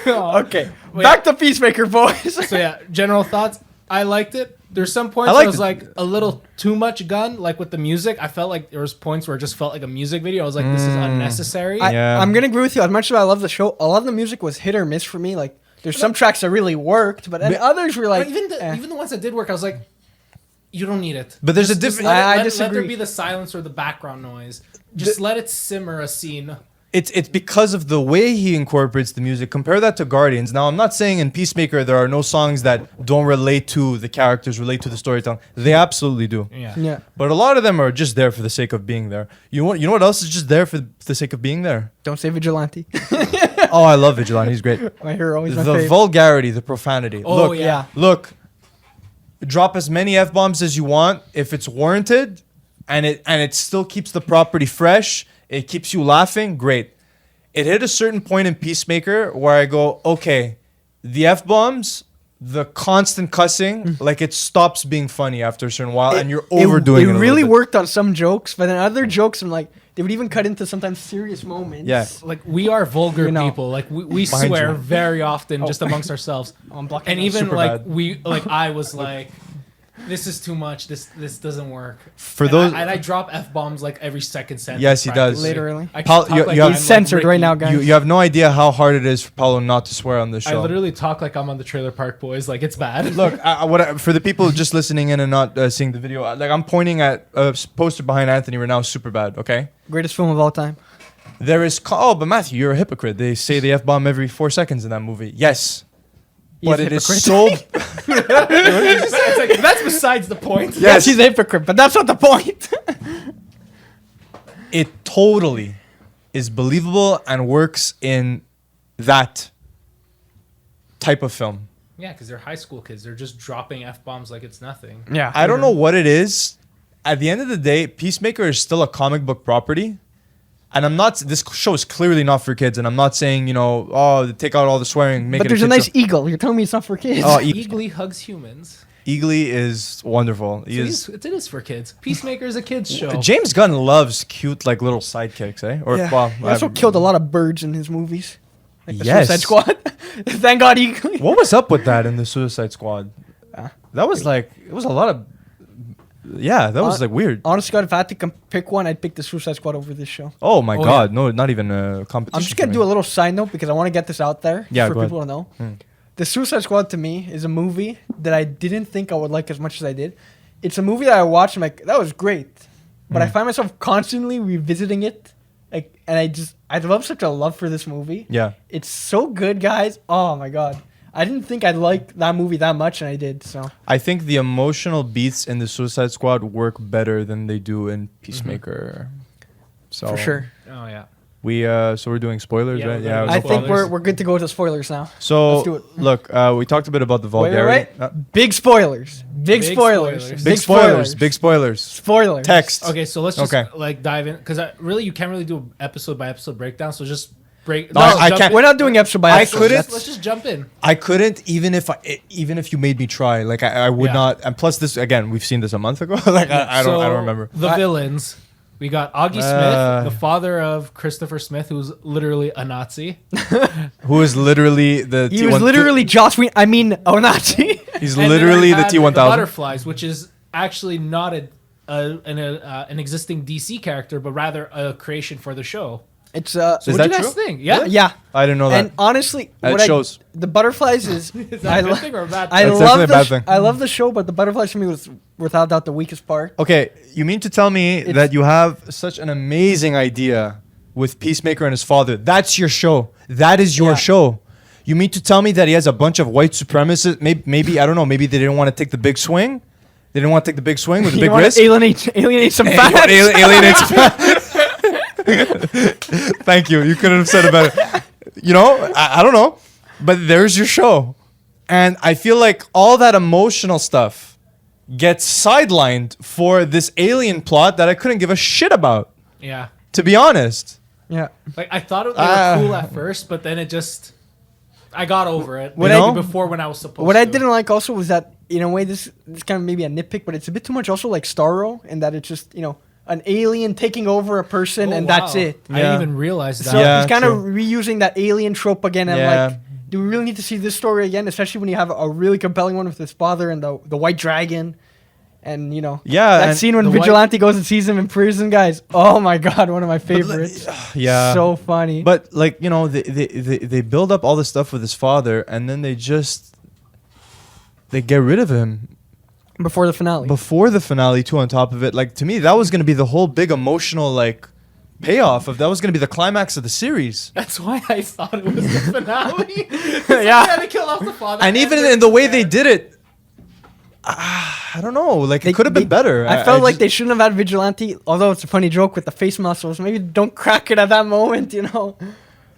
Okay, Wait. back to Peacemaker, boys. So yeah, general thoughts. I liked it. There's some points I where liked it was it. like a little too much Gun, like with the music. I felt like there was points where it just felt like a music video. I was like, this is unnecessary. Yeah. I'm gonna agree with you. As much as I love the show, a lot of the music was hit or miss for me. Like, there's some tracks that really worked, but then others were like, But even eh. even the ones that did work, I was like, you don't need it. But there's a Just different- let, I let disagree. there be the silence or the background noise. Just let it simmer a scene. It's because of the way he incorporates the music. Compare that to Guardians. Now, I'm not saying in Peacemaker there are no songs that don't relate to the characters, relate to the storytelling. They absolutely do. Yeah. But a lot of them are just there for the sake of being there. You know what else is just there for the sake of being there? Don't say Vigilante. Oh, I love Vigilante. He's great. My hero, he's my The favorite. vulgarity, the profanity. Oh, Look, yeah. Look, drop as many F-bombs as you want if it's warranted and it still keeps the property fresh, it keeps you laughing, great. It hit a certain point in Peacemaker where I go, okay, the F-bombs, the constant cussing, like it stops being funny after a certain while and you're overdoing it. It a really little bit. worked on some jokes, but then other jokes, I'm like, they would even cut into sometimes serious moments. Yeah. Like we are vulgar You know. people. Like we Behind swear you. very often just amongst ourselves. I'm blocking And those. even Super like bad. I was like, this is too much. This doesn't work. For And those- I drop F bombs like every second sentence. Yes, he does. practically. Literally. I Paul, talk you- like you have- I'm He's censored right Ricky. now, guys. You have no idea how hard it is for Paolo not to swear on this I show. literally talk like I'm on the Trailer Park Boys. Like it's bad. Look, for the people just listening in and not seeing the video, like I'm pointing at a poster behind Anthony right now, super bad. Okay, Greatest film of all time. there is. But Matthew, you're a hypocrite. They say the F-bomb every 4 seconds in that movie. Yes, He's but a it is hypocrite. so. It's like, that's besides the point. Yes, he's a hypocrite, but that's not the point. It totally is believable and works in that type of film. Yeah, because they're high school kids. They're just dropping F bombs like it's nothing. Yeah. I don't know what it is. At the end of the day, Peacemaker is still a comic book property. And I'm not, this show is clearly not for kids. And I'm not saying, take out all the swearing, make But it there's a kid's nice show. eagle. You're telling me it's not for kids. Oh, Eagly hugs humans. Eagly is wonderful. So it is for kids. Peacemaker is a kids show. James Gunn loves cute, like little sidekicks, eh? Or yeah. well, He also killed a lot of birds in his movies. Like the Yes. Suicide Squad. Thank God Eagly. What was up with that in the Suicide Squad? Ah. That was like, it was a lot of. Yeah, that was like weird. Honestly, God, if I had to pick one, I'd pick the Suicide Squad over this show. Oh my Oh, God, no, not even a competition. I'm just gonna do a little side note because I want to get this out there Yeah, for go people to know. The Suicide Squad to me is a movie that I didn't think I would like as much as I did. It's a movie that I watched and I'm like, that was great. But I find myself constantly revisiting it. Like, and I love such a love for this movie. Yeah. It's so good, guys. Oh my God. I didn't think I'd like that movie that much and I did, so. I think the emotional beats in the Suicide Squad work better than they do in Peacemaker. So For sure. Oh yeah. So we're doing spoilers, Yeah, right? we're Yeah. doing I no think problem. we're good to go to spoilers now. So Let's do it. look, we talked a bit about the Wait, vulgarity. Big spoilers. Big spoilers. spoilers. Big spoilers. Big spoilers. Spoilers. Text. Okay, so let's just Okay. like dive in because really you can't really do an episode by episode breakdown. So just break. No, let's I jump can't- in. We're not doing episode by I episode. couldn't- Let's just jump in. I couldn't even if you made me try. Like I would Yeah. not. And plus, this again, we've seen this a month ago. Like I So, don't remember. the villains. We got Augie Smith, the father of Christopher Smith, who's literally a Nazi. Who is literally the He was literally Joss Whedon. I mean, Nazi. He's And then literally we the had T1000. Butterflies, which is actually not an existing DC character, but rather a creation for the show. It's Is What do that you guys true? think? Yeah. yeah. I didn't know that. And honestly, It what shows. the butterflies is Is I, that a good lo- thing or a bad I thing? That's love definitely a the bad thing. I love the show, but the butterflies for me was without doubt the weakest part. Okay, you mean to tell me that you have such an amazing idea with Peacemaker and his father? That's your show. That is your Yeah. show. You mean to tell me that he has a bunch of white supremacists? Maybe I don't know. Maybe they didn't want to take the big swing. They didn't want to take the big swing with the You big wanna risk. alienate some You facts. want to alienate some- Thank you. You couldn't have said it better. You know, I don't know, but there's your show, and I feel like all that emotional stuff gets sidelined for this alien plot that I couldn't give a shit about. Yeah. To be honest. Yeah. Like I thought they were cool at first, but then it just I got over it. What Maybe I- before when I was supposed What to. I didn't like also was that in a way this kind of maybe a nitpick, but it's a bit too much also like Starro, in that it's just an alien taking over a person Oh, and wow. that's it. I Yeah. didn't even realize that. So Yeah, he's kind of true. reusing that alien trope again, and Yeah. like, do we really need to see this story again? Especially when you have a really compelling one with his father and the white dragon, and Yeah, that and scene when the white- Vigilante goes and sees him in prison, guys. Oh my god, one of my favorites. Yeah. So funny. But like they build up all this stuff with his father, and then they get rid of him Before the finale. before the finale too. On top of it, like to me, that was gonna be the whole big emotional like payoff of that was gonna be the climax of the series. That's why I thought it was the finale. Yeah. They had to kill off the father. And even in the way they did it, I don't know. Like it could have been better. I felt like just- they shouldn't have had Vigilante, although it's a funny joke with the face muscles. Maybe don't crack it at that moment,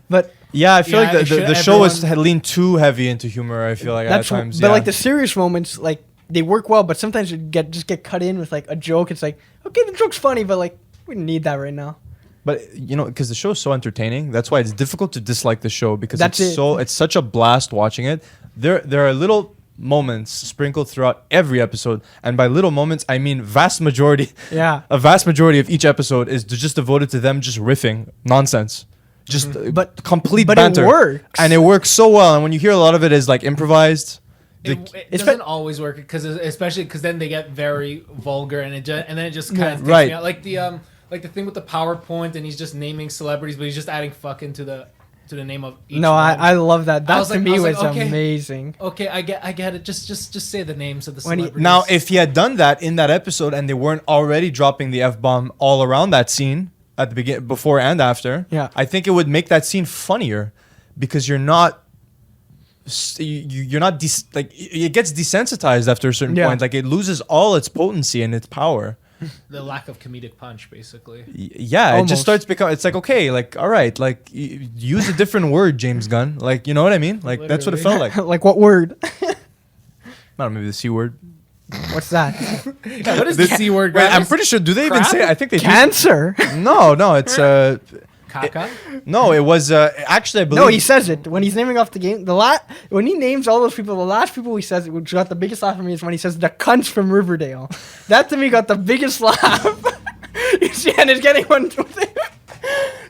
But Yeah, I feel Yeah, like it should- the show everyone- had leaned too heavy into humor. I feel like at that's times. but Yeah. like the serious moments, like they work well, but sometimes you just get cut in with like a joke. It's like, okay, the joke's funny, but like we don't need that right now. But because the show is so entertaining, that's why it's difficult to dislike the show because That's it. it's such a blast watching it. There are little moments sprinkled throughout every episode, and by little moments I mean vast majority. Yeah. A vast majority of each episode is just devoted to them just riffing nonsense. Just But- complete but it banter. works. And it works so well. And when you hear a lot of it is like improvised. It It's doesn't fa- always work especially because then they get very vulgar and then it just kind of Right. like the thing with the PowerPoint and he's just naming celebrities, but he's just adding fuck into the name of each No, one. I love that. That was to like- me I was was like, okay. amazing. Okay, I get it. Just say the names of the When he- celebrities. Now, if he had done that in that episode and they weren't already dropping the F-bomb all around that scene at the beginning, before and after, Yeah. I think it would make that scene funnier because you're not it gets desensitized after a certain Yeah. point. Like it loses all its potency and its power. the lack of comedic punch, basically. Yeah, it Almost. just starts becoming. It's like okay, like all right, like use a different word, James Gunn. Like you know what I mean? Like that's what it felt like. Like what word? I don't know, maybe the C word. What's that? Yeah, what is the C word? Wait, I'm guys? pretty sure. Do they even Crap? say? I think they do. Cancer. No, it's Caca? no, it was actually I believe. No, he says it when he's naming off the game. When he names all those people, the last people he says, which got the biggest laugh from me, is when he says the cunts from Riverdale. That to me got the biggest laugh. You see, and it's getting one.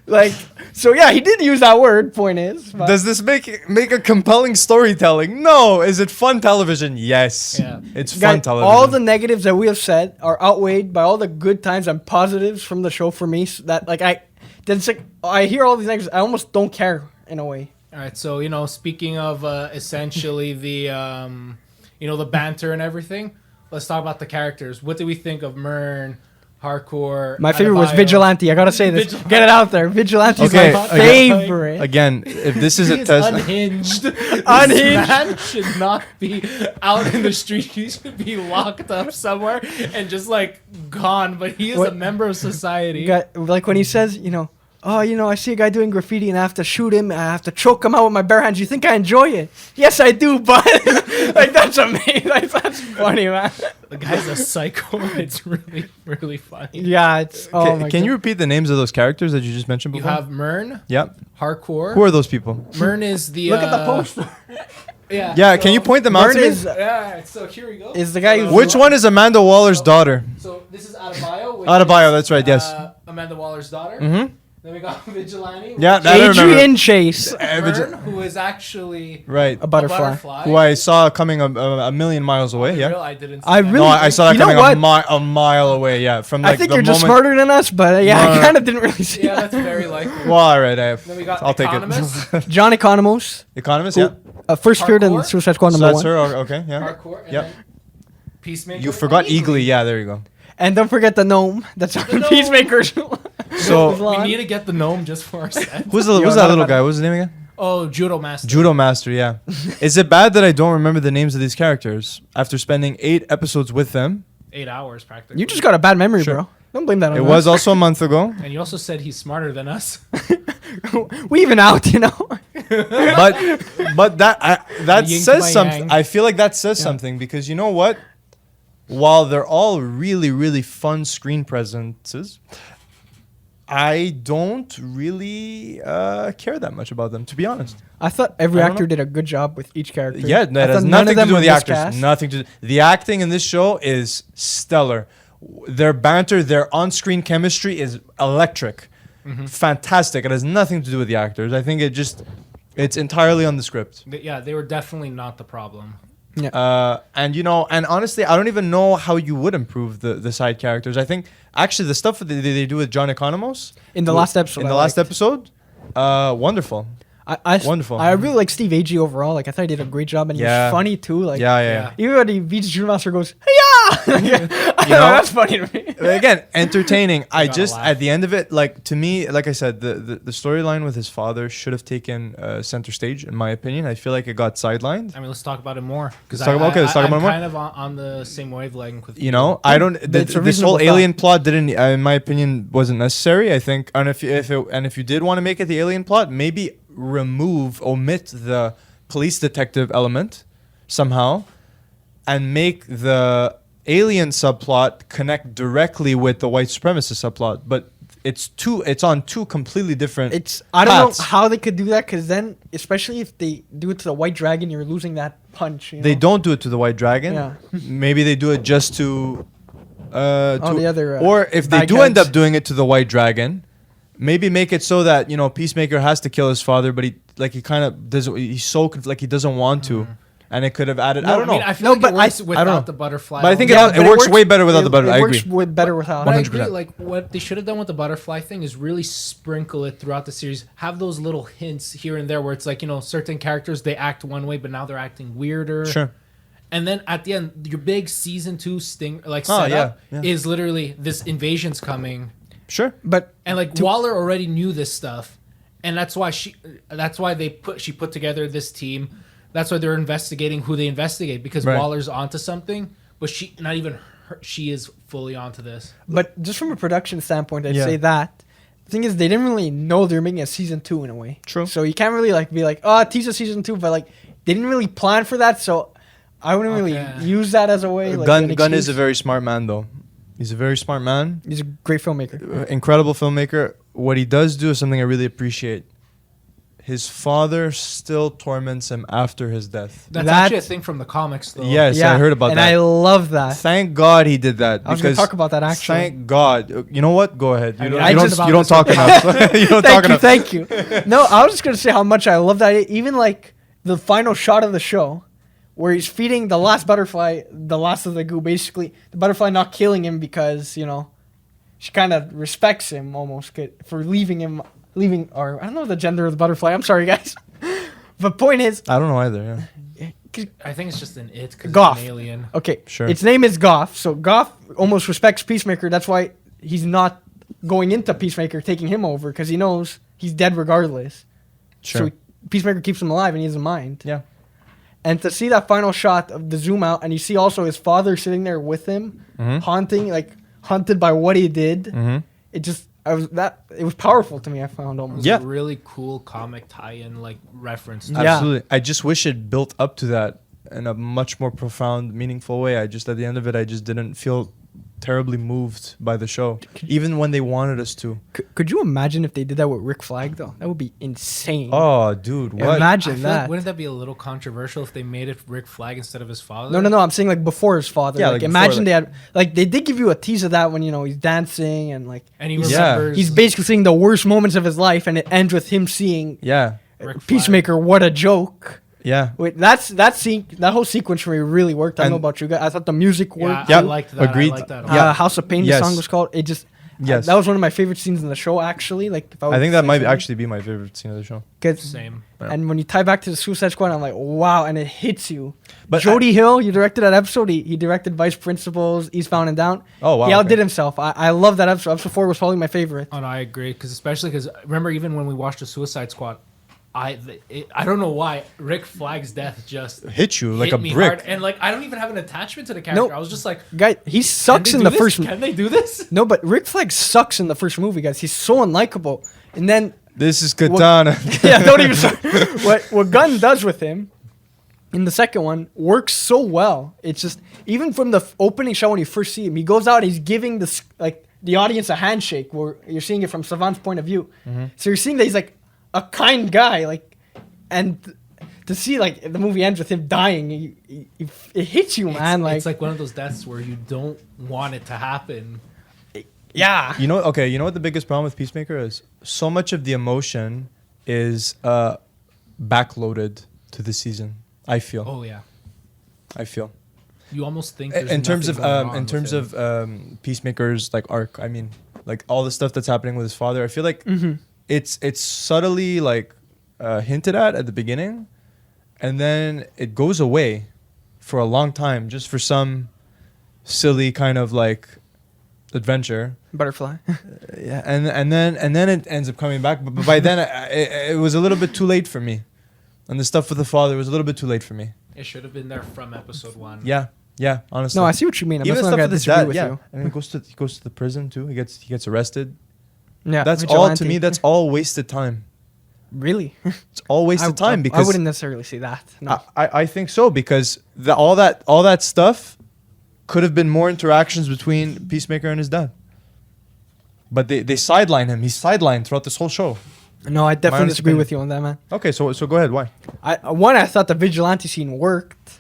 Like, so yeah, he did use that word. Point is, but Does this make a compelling storytelling? No. Is it fun television? Yes. Yeah. It's guys, fun television. all the negatives that we have said are outweighed by all the good times and positives from the show for me. So that like I hear all these negatives, I almost don't care in a way. All right, so speaking of essentially the the banter and everything, let's talk about the characters. What do we think of Myrn, Hardcore? My favorite was Adebayo? Vigilante. I gotta say this. Vigilante. Get it out there. Vigilante is Okay, my again- favorite. Again, if this is He a is test, unhinged. Unhinged. This man should not be out in the street. He should be locked up somewhere and just like gone. But he is What- a member of society. Like when he says, oh, you know, I see a guy doing graffiti and I have to shoot him. And I have to choke him out with my bare hands. You think I enjoy it? Yes, I do, but like that's amazing. Like, that's funny, man. The guy's a psycho. It's really, really funny. Yeah, it's. Oh my Can God. you repeat the names of those characters that you just mentioned You before? have Mern, Yep. Hardcore. Who are those people? Mern is the. Look at the poster. Yeah. Yeah, can you point them out Mern to me? is Yeah. So here we go. is the guy who's Which one is Amanda Waller's daughter? So this is Adebayo. Adebayo, that's right, yes. Amanda Waller's daughter. Mm-hmm. Then we got Vigilante. Yeah, that I remember. Adrian Chase, Mern, who is actually Right. a butterfly. Who I saw coming a million miles away, yeah? I didn't. I that. really- No, I saw that You know coming what? a mile away, yeah. From like I think the you're just moment- smarter than us, but yeah, No, I no. kind of didn't really see Yeah, that. that's very likely. Well, all right, Then we got I'll take Economist. it. John Economos, Economist, who, yeah. first appeared in Hardcore? Suicide Squad So number that's one. her, okay, yeah. Hardcore. And Yep. then Peacemaker. You forgot and Eagly, yeah, there you go. And don't forget the gnome. That's on gnome. Peacemakers. So- We need to get the gnome just for our set. Who's Yo, that not little bad. guy? What's his name again? Oh, Judo Master. Judo Master, yeah. Is it bad that I don't remember the names of these characters after spending 8 episodes with them? 8 hours practically. You just got a bad memory, Sure. bro. Don't blame that on It us. was also a month ago, And you also said he's smarter than us. We even out, you know. but that Yin to says my something. yang. I feel like that says something because you know what? While they're all really, really fun screen presences, I don't really care that much about them, to be honest. I thought every I don't actor know. did a good job with each character. Yeah, I that has thought none nothing of to them do with were the actors. miscast. Nothing to. The acting in this show is stellar. Their banter, their on-screen chemistry is electric, fantastic. It has nothing to do with the actors. I think it's entirely on the script. Yeah, they were definitely not the problem. And and honestly, I don't even know how you would improve the side characters. I think actually the stuff that they do with John Economos In the last episode. in I the last liked. episode, wonderful. Wonderful. I really like Steve Agee overall. Like I thought he did a great job, and he Yeah. was funny too. Like Yeah. even when he beats Drew Master, goes, "Hey-ya!" That's funny to me. Again, entertaining. I gotta just laugh. at the end of it, like to me, like I said, the storyline with his father should have taken center stage, in my opinion. I feel like it got sidelined. I mean, let's talk about it more. Let's talk about it I'm more. kind of on the same wavelength with You know, I don't. It's a This reasonable whole thought. alien plot didn't, in my opinion, wasn't necessary. I think, and if you did want to make it the alien plot, maybe omit the police detective element somehow, and make the alien subplot connect directly with the white supremacist subplot. But it's on two completely different. I don't paths. know how they could do that, because then, especially if they do it to the White Dragon, you're losing that punch. You They know? don't do it to the white dragon. Yeah. Maybe they do it just to. the other, or if they bad do end guys. up doing it to the white dragon, maybe make it so that Peacemaker has to kill his father, but he kind of doesn't. He's so like he doesn't want to, and it could have added. I don't know. I mean, I feel No, like but it works I don't without know. the butterfly. But I think element. it works way better without the butterfly. I It agree. works better without. But I 100%. agree, like what they should have done with the butterfly thing is really sprinkle it throughout the series. Have those little hints here and there where it's like, certain characters, they act one way, but now they're acting weirder. Sure. And then at the end, your big season 2 sting Oh, setup yeah. is literally this invasion's coming. Sure. But And Waller already knew this stuff. And that's why she put together this team. That's why they're investigating who they investigate, because Right. Waller's onto something, but she is fully onto this. But just from a production standpoint, I'd Yeah. say that. The thing is, they didn't really know they were making a season 2 in a way. True. So you can't really be like, oh, tease a season 2, but they didn't really plan for that. So I wouldn't really Okay. use that as a way. Gunn an Gunn is excuse. a very smart man, though. He's a very smart man. He's a great filmmaker. Incredible filmmaker. What he does do is something I really appreciate. His father still torments him after his death. That's That- actually a thing from the comics, though. Yes, I heard about and that. I love that. Thank God he did that. I was going because to talk about that actually. Thank God. You know what? Go ahead. I You mean, don't, I you just- don't, you don't talk enough. You don't talk enough. Thank you. No, I was just going to say how much I love that. Even the final shot of the show, where he's feeding the last butterfly, the last of the goo, basically, the butterfly not killing him because, she kind of respects him almost for leaving, or I don't know the gender of the butterfly. I'm sorry, guys. But point is, I don't know either. Yeah. I think it's just an it because Goff. it's an alien. okay, Sure. its name is Goff. So Goff almost respects Peacemaker. That's why he's not going into Peacemaker, taking him over, because he knows he's dead regardless. Sure. So Peacemaker keeps him alive and he has a mind. Yeah. And to see that final shot of the zoom out, and you see also his father sitting there with him, Mhm. hunted by what he did. Mhm. It just it was powerful to me. I found It almost. was Yeah. a really cool comic tie-in, like reference. Yeah. Absolutely. I just wish it built up to that in a much more profound, meaningful way. At the end of it, I just didn't feel terribly moved by the show, even when they wanted us to. Could you imagine if they did that with Rick Flag though? That would be insane. Oh, dude, what? I Imagine feel that. like, wouldn't that be a little controversial if they made it Rick Flag instead of his father? No. I'm saying like before his father. Yeah, like like imagine before, they had like they did give you a tease of that when he's dancing and like And he he's, Yeah. remembers. he's basically seeing the worst moments of his life, and it ends with him seeing Yeah, Rick Flag. Peacemaker. What a joke! yeah. Wait, that whole sequence for me really worked. I don't know And- about you guys. I thought the music Yeah, worked. Yeah, I liked that. agreed. I liked that. a Yeah. lot. House of Pain, Yes. the song was called. It just Yes. that was one of my favorite scenes in the show. Actually, like if I would think that say might something. actually be my favorite scene of the show. 'Cause- Same. Yeah. And when you tie back to the Suicide Squad, I'm like, wow, and it hits you. But Jody Hill, you directed that episode. He directed Vice Principals, Eastbound and Down. Oh, wow, He outdid okay. himself. I love that episode. Episode 4 was probably my favorite. And I agree, especially because remember even when we watched the Suicide Squad, I don't know why Rick Flag's death just Hit you like hit a me brick. hard, and like I don't even have an attachment to the character. No. I was just like, Guy, he sucks in the first. Can they do this? No, but Rick Flag sucks in the first movie, guys. He's so unlikable. And then This is Katana. yeah, don't even start. What Gunn does with him in the second one works so well. It's just even from the opening shot when you first see him, he goes out, he's giving the audience a handshake where you're seeing it from Savant's point of view. So you're seeing that he's like a kind guy, like, and to see like the movie ends with him dying, it hits you, man. It's like one of those deaths where you don't want it to happen. yeah, You know what the biggest problem with Peacemaker is? So much of the emotion is backloaded to the season. I feel. Oh yeah, I feel. you almost think In terms of nothing going on with him. Peacemaker's like arc, I mean, like all the stuff that's happening with his father, I feel like it's subtly like hinted at the beginning, and then it goes away for a long time just for some silly kind of like adventure. butterfly. Yeah, and then it ends up coming back, but by then it was a little bit too late for me, and the stuff with the father was a little bit too late for me. It should have been there from episode 1. Yeah, honestly. No, I see what you mean. I'm Even just the not stuff gonna with his disagree dad, with yeah, you. and then he goes to the prison too. He gets arrested. Yeah, That's all to vigilante. me. That's all wasted time. Really. It's all wasted time I because wouldn't necessarily say that. No. I think so because all that stuff could have been more interactions between Peacemaker and his dad. But they sideline him. He's sidelined throughout this whole show. No, I definitely honest disagree opinion. with you on that, man. Okay, so go ahead. Why? I thought the vigilante scene worked,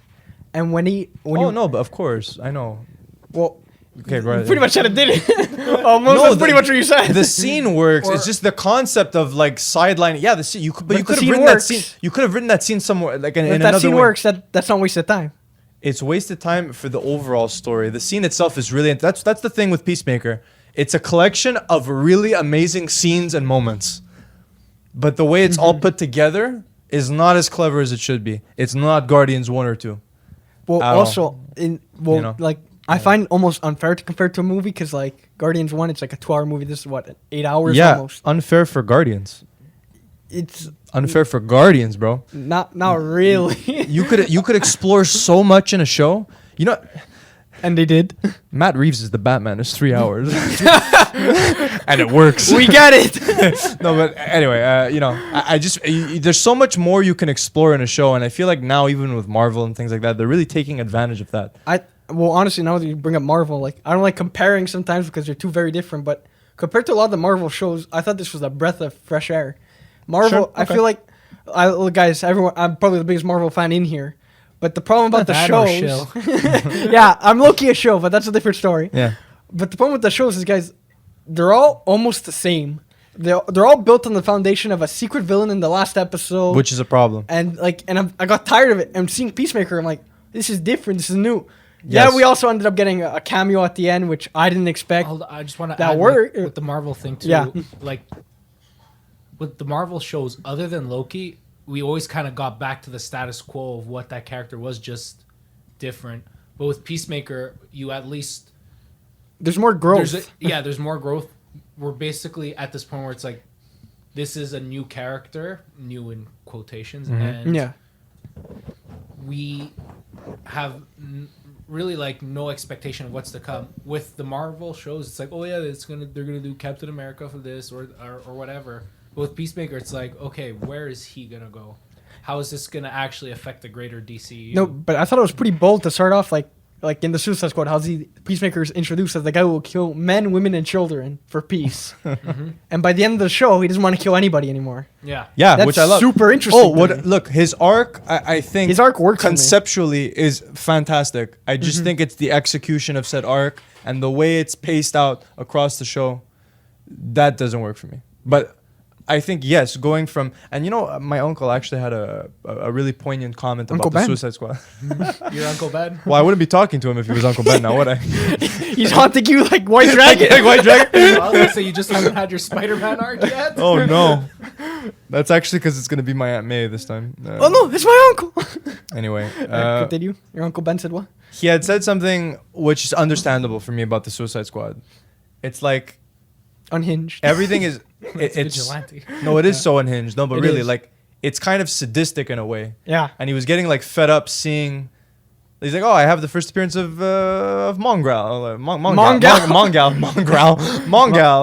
and when No, but of course I know. well, Okay, go ahead. pretty much said it did it. Almost. No, That's pretty much what you said. The scene works. Or- It's just the concept of like sidelining. Yeah, the scene. You could But the have scene written works. that scene. You could have written that scene somewhere like in if another that scene way. works, that's not wasted time. It's wasted time for the overall story. The scene itself is really that's the thing with Peacemaker. It's a collection of really amazing scenes and moments. But the way it's all put together is not as clever as it should be. It's not Guardians 1 or 2. Well, At all. also You know? like I find it almost unfair to compare to a movie because like Guardians 1, it's like a 2-hour movie. This is what 8 hours Yeah, almost. unfair for Guardians. It's Unfair for Guardians, bro. not really. You could explore so much in a show. You know, And they did. Matt Reeves is the Batman. It's 3 hours, and it works. We get it. No, but anyway, I just there's so much more you can explore in a show, and I feel like now even with Marvel and things like that, they're really taking advantage of that. Well, honestly, now that you bring up Marvel, like I don't like comparing sometimes because they're two very different. But compared to a lot of the Marvel shows, I thought this was a breath of fresh air. Marvel, Sure, I okay. feel like, look, guys, everyone, I'm probably the biggest Marvel fan in here. But the problem about the That or shows, yeah, I'm low-key a show, but that's a different story. Yeah. But the problem with the shows is, guys, they're all almost the same. They're all built on the foundation of a secret villain in the last episode, Which is a problem. and I got tired of it. And seeing Peacemaker, I'm like, this is different. This is new. Yes. Yeah, we also ended up getting a cameo at the end, which I didn't expect. Hold on, I just want to That add work- with the Marvel thing too. Yeah. Like with the Marvel shows, other than Loki, we always kind of got back to the status quo of what that character was, just different. But with Peacemaker, you at least There's more growth. there's more growth. We're basically at this point where it's like, this is a new character, new in quotations, and yeah. we have really like no expectation of what's to come. With the Marvel shows, it's like, oh yeah, they're gonna do Captain America for this or whatever. But with Peacemaker, it's like, okay, where is he gonna go? How is this gonna actually affect the greater DCU? No, but I thought it was pretty bold to start off like in the Suicide Squad. How's the Peacemaker's introduced as the guy who will kill men, women, and children for peace. And by the end of the show, he doesn't want to kill anybody anymore. Yeah, That's which I love. super interesting. Oh, look, his arc, I think His arc works for me. conceptually is fantastic. I just think it's the execution of said arc and the way it's paced out across the show that doesn't work for me. But I think yes, going from, and you know, my uncle actually had a really poignant comment Uncle about the Ben? Suicide Squad. your Uncle Ben. Well, I wouldn't be talking to him if he was Uncle Ben now, would I? He's haunting you like White Dragon. Like White Dragon? I was gonna say you just haven't had your Spider-Man arc yet. Oh no, that's actually because it's gonna be my Aunt May this time. Oh no, it's my uncle. Anyway, Continue. Your Uncle Ben said what? he had said something which is understandable for me about the Suicide Squad. It's like Unhinged. everything is. It's It's vigilante. no, it is so unhinged. No, but It really, is. like it's kind of sadistic in a way. Yeah. And he was getting like fed up seeing. He's like, oh, I have the first appearance of Mongrel, Mongal.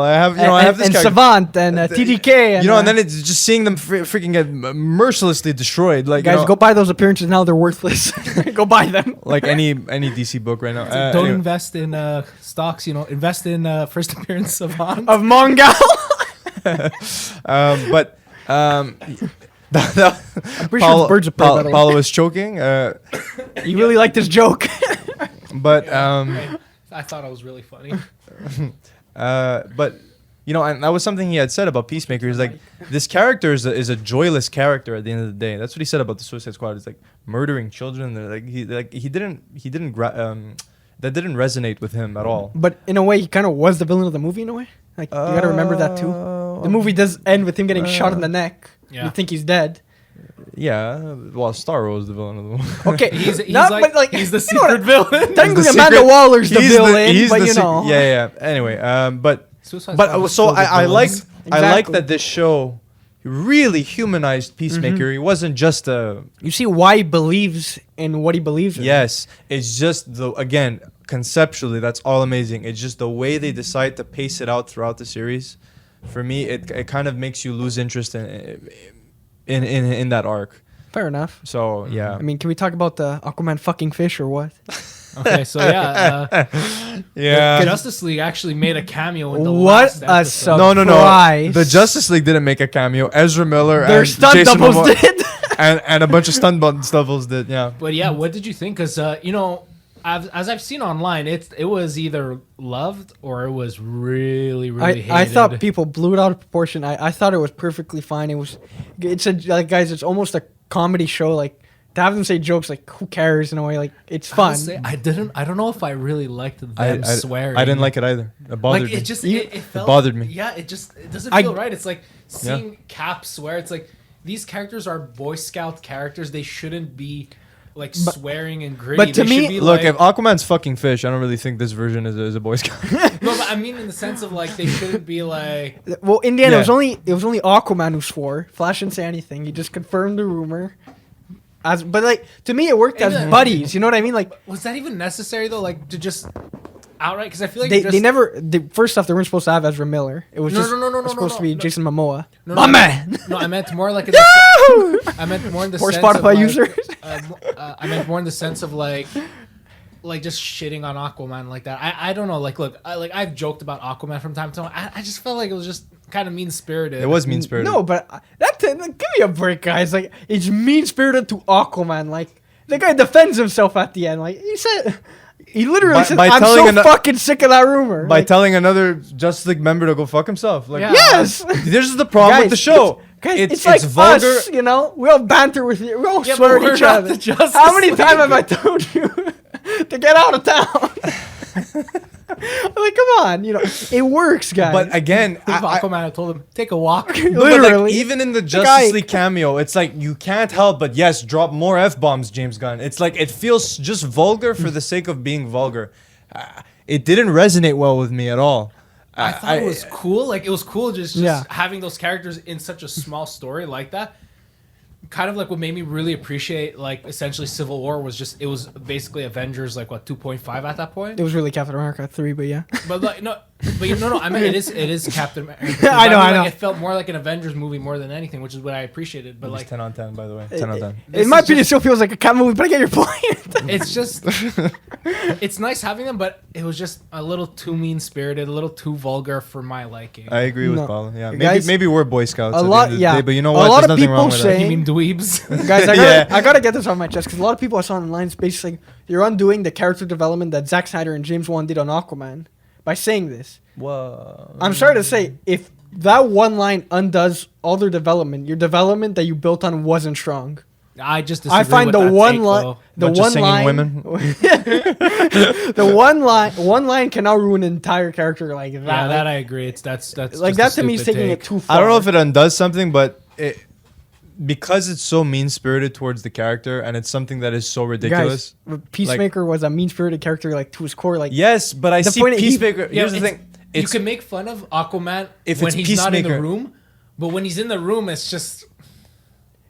I have, I have this and character. Savant and TDK. And, And then it's just seeing them freaking get mercilessly destroyed. Like, guys, go buy those appearances now. They're worthless. Go buy them. like any DC book right now. Don't Anyway. invest in stocks. Invest in first appearance of Han. Of Mongal. But I'm pretty sure it's birds of prey, by the way. Paolo was choking. You really like this joke. But I thought it was really funny. but and that was something he had said about Peacemaker. He's like, this character is a joyless character at the end of the day. That's what he said about the Suicide Squad. It's like murdering children. That didn't resonate with him at all. But in a way, he kind of was the villain of the movie in a way. Like, you got to remember that too. The movie does end with him getting shot in the neck. Yeah. You think he's dead. Yeah, well, Starro is the villain of the movie. Okay, He's but he's the secret villain. technically the Amanda secret- Waller's the he's villain, he's but the you sec- know. Yeah. Anyway, but Suicide Squad so was still the I like villains. I like Exactly. that this show really humanized Peacemaker. He wasn't just a You see why he believes in what he believes in. yes. It's just again conceptually that's all amazing. It's just the way they decide to pace it out throughout the series. For me, it kind of makes you lose interest in that arc. Fair enough. So yeah. I mean, can we talk about the Aquaman fucking fish or what? Okay, so yeah, Yeah. Justice League actually made a cameo in the What last a episode. No. Surprise. The Justice League didn't make a cameo. Ezra Miller Their and stunt Jason doubles Momoa did. and a bunch of stunt doubles did. Yeah. But yeah, what did you think? Because as I've seen online, it was either loved or it was really hated. I thought people blew it out of proportion. I thought it was perfectly fine. Guys, it's almost a comedy show. Like, to have them say jokes, like, who cares in a way? Like, it's fun. Honestly, I don't know if I really liked them I swearing. I didn't like it either. It bothered Like me. it just You- it felt, bothered me. Yeah, it doesn't I- feel right. It's like seeing Cap swear. It's like these characters are Boy Scout characters. They shouldn't be like swearing and gritty. but to They me- should be Look, like, if Aquaman's fucking fish, I don't really think this version is a Boy Scout. no, but I mean in the sense of like they shouldn't be like. Well, in the end, Yeah. it was only Aquaman who swore. Flash didn't say anything. He just confirmed the rumor. But like, to me, it worked as And then- buddies. You know what I mean? Like, Was that even necessary though? Like to just outright? Because I feel like they never. First off, they weren't supposed to have Ezra Miller. It was No, just no, no, no, it was no, supposed no, to be no. Jason Momoa. No, My no, man. No, I meant more like. I meant more in the For sense of Spotify like, users. I meant more in the sense of like just shitting on Aquaman like that. I don't know. Like, look, I've joked about Aquaman from time to time. I just felt like it was just kind of mean spirited. It was mean spirited. No, but give me a break, guys. Like, it's mean spirited to Aquaman. Like, the guy defends himself at the end. Like, he literally said, by "I'm telling so fucking sick of that rumor." by Like, telling another Justice League member to go fuck himself. Like, Yeah. yes. this is the problem with the show. Guys, it's It's like vulgar. us, you know. We all banter with you. We all Yeah, swear but at we're each not other. the Justice How many League. times have I told you to get out of town? Like, come on, it works, guys. But again, If Aquaman had told him take a walk. but like, Literally. even in the guy- Justice League cameo, it's like you can't help but yes, drop more f-bombs, James Gunn. It's like it feels just vulgar for the sake of being vulgar. It didn't resonate well with me at all. I thought it was cool. Like it was cool just Yeah. having those characters in such a small story like that. kind of like what made me really appreciate like essentially Civil War was just it was basically Avengers like what 2.5 at that point. It was really Captain America 3, but yeah. But like no, I mean it is Captain America. I know. It felt more like an Avengers movie more than anything, which is what I appreciated. But like 10 on 10, by the way. 10 on 10. In my opinion, it still feels like a cat movie, but I get your point. It's just, it's nice having them, but it was just a little too mean spirited, a little too vulgar for my liking. I agree with No. Paolo. Yeah, Guys, maybe we're Boy Scouts. a at the lot- end of the yeah. day, but you know A what? lot There's of nothing people wrong with say- that. You mean dweebs? Guys, Yeah. I gotta get this off my chest because a lot of people I saw online is basically you're undoing the character development that Zack Snyder and James Wan did on Aquaman by saying this. Whoa. I'm sorry to say, if that one line undoes all their development, your development that you built on wasn't strong. I just disagree I find with the that one take, line, though. the Bunch of one singing line, women. one line cannot ruin an entire character like that. Yeah, that like, I agree. That's like just that a to me is stupid taking take. it too far. I don't know if it undoes something, but because it's so mean spirited towards the character and it's something that is so ridiculous. Guys, Peacemaker was a mean-spirited character, like to his core. Like Yes, but I The see point is Peacemaker. Yeah, Here's the it's- thing. You It's can make fun of Aquaman If when it's he's not in the Peacemaker- room, but when he's in the room, it's just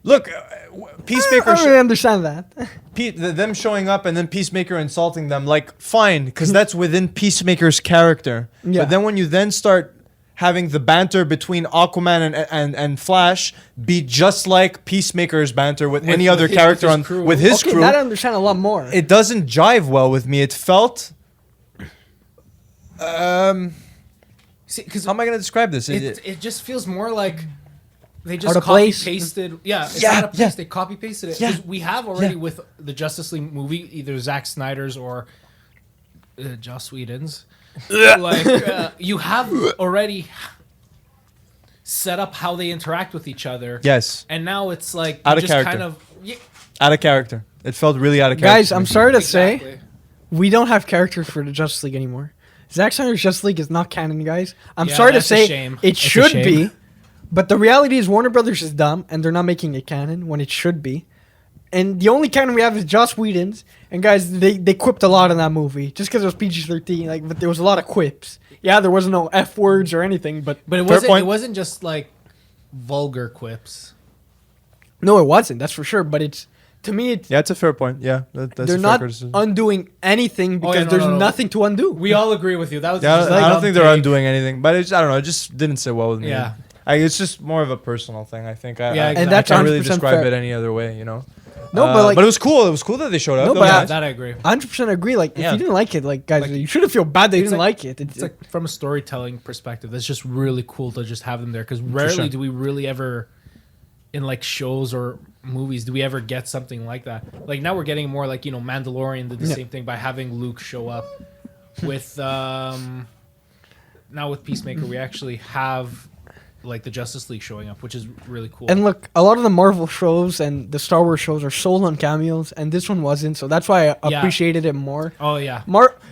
look, I Peacemaker. don't really understand that. Them showing up and then Peacemaker insulting them, like fine, because that's within Peacemaker's character. Yeah. But then when you then start having the banter between Aquaman and Flash be just like Peacemaker's banter with any other character his crew. with his Okay, crew, that I understand a lot more. it doesn't jive well with me. It felt. because How am I gonna describe this? it just feels more like they Out just of copy place. pasted. Yeah, it's Yeah, out of place. yeah. They copy pasted it. Yeah. 'Cause we have already Yeah. with the Justice League movie, either Zack Snyder's or Joss Whedon's. You have already set up how they interact with each other. Yes, And now it's like Out you of just character. kind of yeah, out of character. It felt really out of character. Guys, I'm sorry to say, exactly. we don't have characters for the Justice League anymore. Zack Snyder's Justice League is not canon, guys. I'm Yeah, sorry to that's a say, shame. it That's a should shame. be, but the reality is Warner Brothers is dumb, and they're not making it canon when it should be. And the only canon we have is Joss Whedon's. And guys, they quipped a lot in that movie, just because it was PG-13. Like, but there was a lot of quips. Yeah, there wasn't no F words or anything, but But it Fair wasn't. point. It wasn't just like vulgar quips. no, it wasn't. That's for sure. But it's to me, it's Yeah, it's a fair point. Yeah, that's they're a fair not criticism. undoing anything because no, there's no, no. nothing to undo. We all agree with you. That was Yeah, just I a don't dumb think they're take. undoing anything, but I don't know. It just didn't sit well with me. Yeah. It's just more of a personal thing. I think. Yeah, I exactly. And that's can't really 100% describe fair. it any other way. You know. No, but like but it was cool. It was cool that they showed up. No, That but was Yeah, nice. that I agree. 100% agree. Like, Yeah. if you didn't like it, like, guys, Like, you shouldn't feel bad that you it's didn't like- like it. It's like from a storytelling perspective, that's just really cool to just have them there because rarely sure. do we really ever, in like shows or movies, do we ever get something like that. Like now we're getting more like Mandalorian did the Yeah. same thing by having Luke show up. With now with Peacemaker, we actually have like the Justice League showing up, which is really cool. And look, a lot of the Marvel shows and the Star Wars shows are sold on cameos, and this one wasn't, so that's why I Yeah. appreciated it more. oh yeah,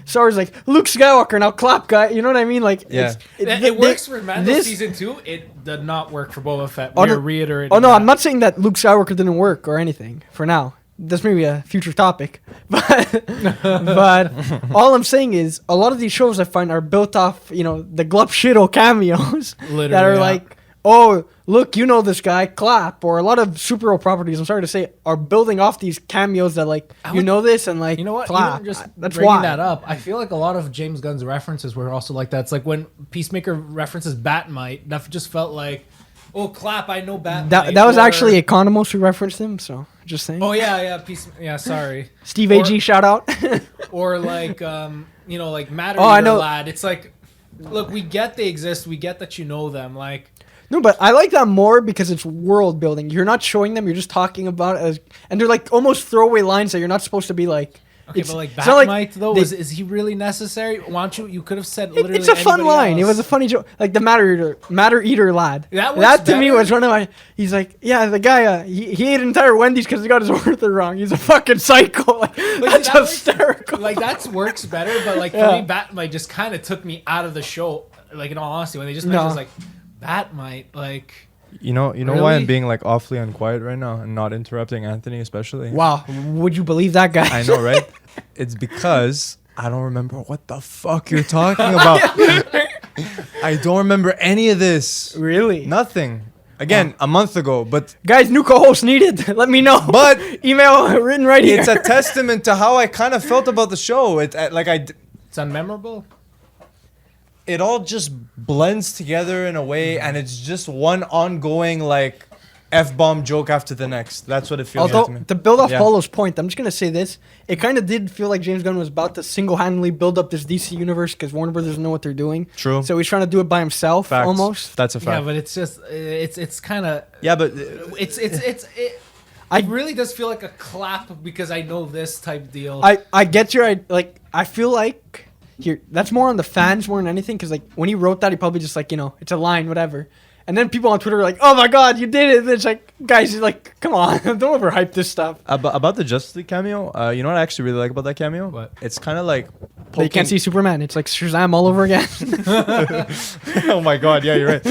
Star Wars like Luke Skywalker now clap guy, you know what I mean? Like, Yeah. it works for Mando this- season 2. It did not work for Boba Fett. Oh, We're no- reiterating. Oh no, that. I'm not saying that Luke Skywalker didn't work or anything. For now, that's maybe a future topic. But all I'm saying is a lot of these shows I find are built off, the glup shitto cameos Literally, that are yeah. like, oh look, you know this guy, clap. Or a lot of superhero properties, I'm sorry to say, are building off these cameos that like I you would- know this and like You know what? clap. Even just That's bringing why. that up, I feel like a lot of James Gunn's references were also like that. It's like when Peacemaker references Batmite, that just felt like, oh, clap, I know Batmite. That was or- actually Economos who referenced him. So just saying. Oh yeah, sorry. Steve or- AG shout out. Or like, like Matter Oh, I Eater know. Lad. It's like, look, we get they exist. We get that you know them. Like, No, but I like that more because it's world building. You're not showing them; you're just talking about it as, and they're like almost throwaway lines that you're not supposed to be like. okay, it's, but like it's not Batmite though, they- is he really necessary? Why don't you? You could have said literally. it's a fun anybody line. It else. was a funny joke, like the Matter Eater lad. That works to me better. was one of my. He's like, yeah, the guy. He ate an entire Wendy's because he got his order wrong. He's a fucking psycho. Like, But that's that works- hysterical. Like that works better, but like Yeah. for me, Batmite just kind of took me out of the show. Like in all honesty, when they just No. mentioned like Batmite, like You know why Really? I'm being like awfully unquiet right now and not interrupting Anthony, especially. Wow, would you believe that guy? I know, right? It's because I don't remember what the fuck you're talking about. I don't remember any of this. Really? Nothing. Again, a month ago, but Guys, new co-host needed. Let me know. But email written right here. it's a testament to how I kind of felt about the show. It's unmemorable. It all just blends together in a way, and it's just one ongoing like F-bomb joke after the next. That's what it feels like to me. To build off Paulo's point, I'm just gonna say this: it kind of did feel like James Gunn was about to single-handedly build up this DC universe because Warner Brothers doesn't know what they're doing. True. So he's trying to do it by himself, Facts. almost. That's a fact. Yeah, but it's just it's kind of but it really does feel like a clap because I know this type deal. I get your I feel like here that's more on the fans more than anything because like when he wrote that he probably just like it's a line whatever. And then people on Twitter are like, "Oh my God, you did it!" And it's like, guys, you're like, come on, don't overhype this stuff. About the Justice League cameo, you know what I actually really like about that cameo? What? It's kind of like But you can't see Superman. It's like Shazam all over again. Oh my God, yeah, you're right.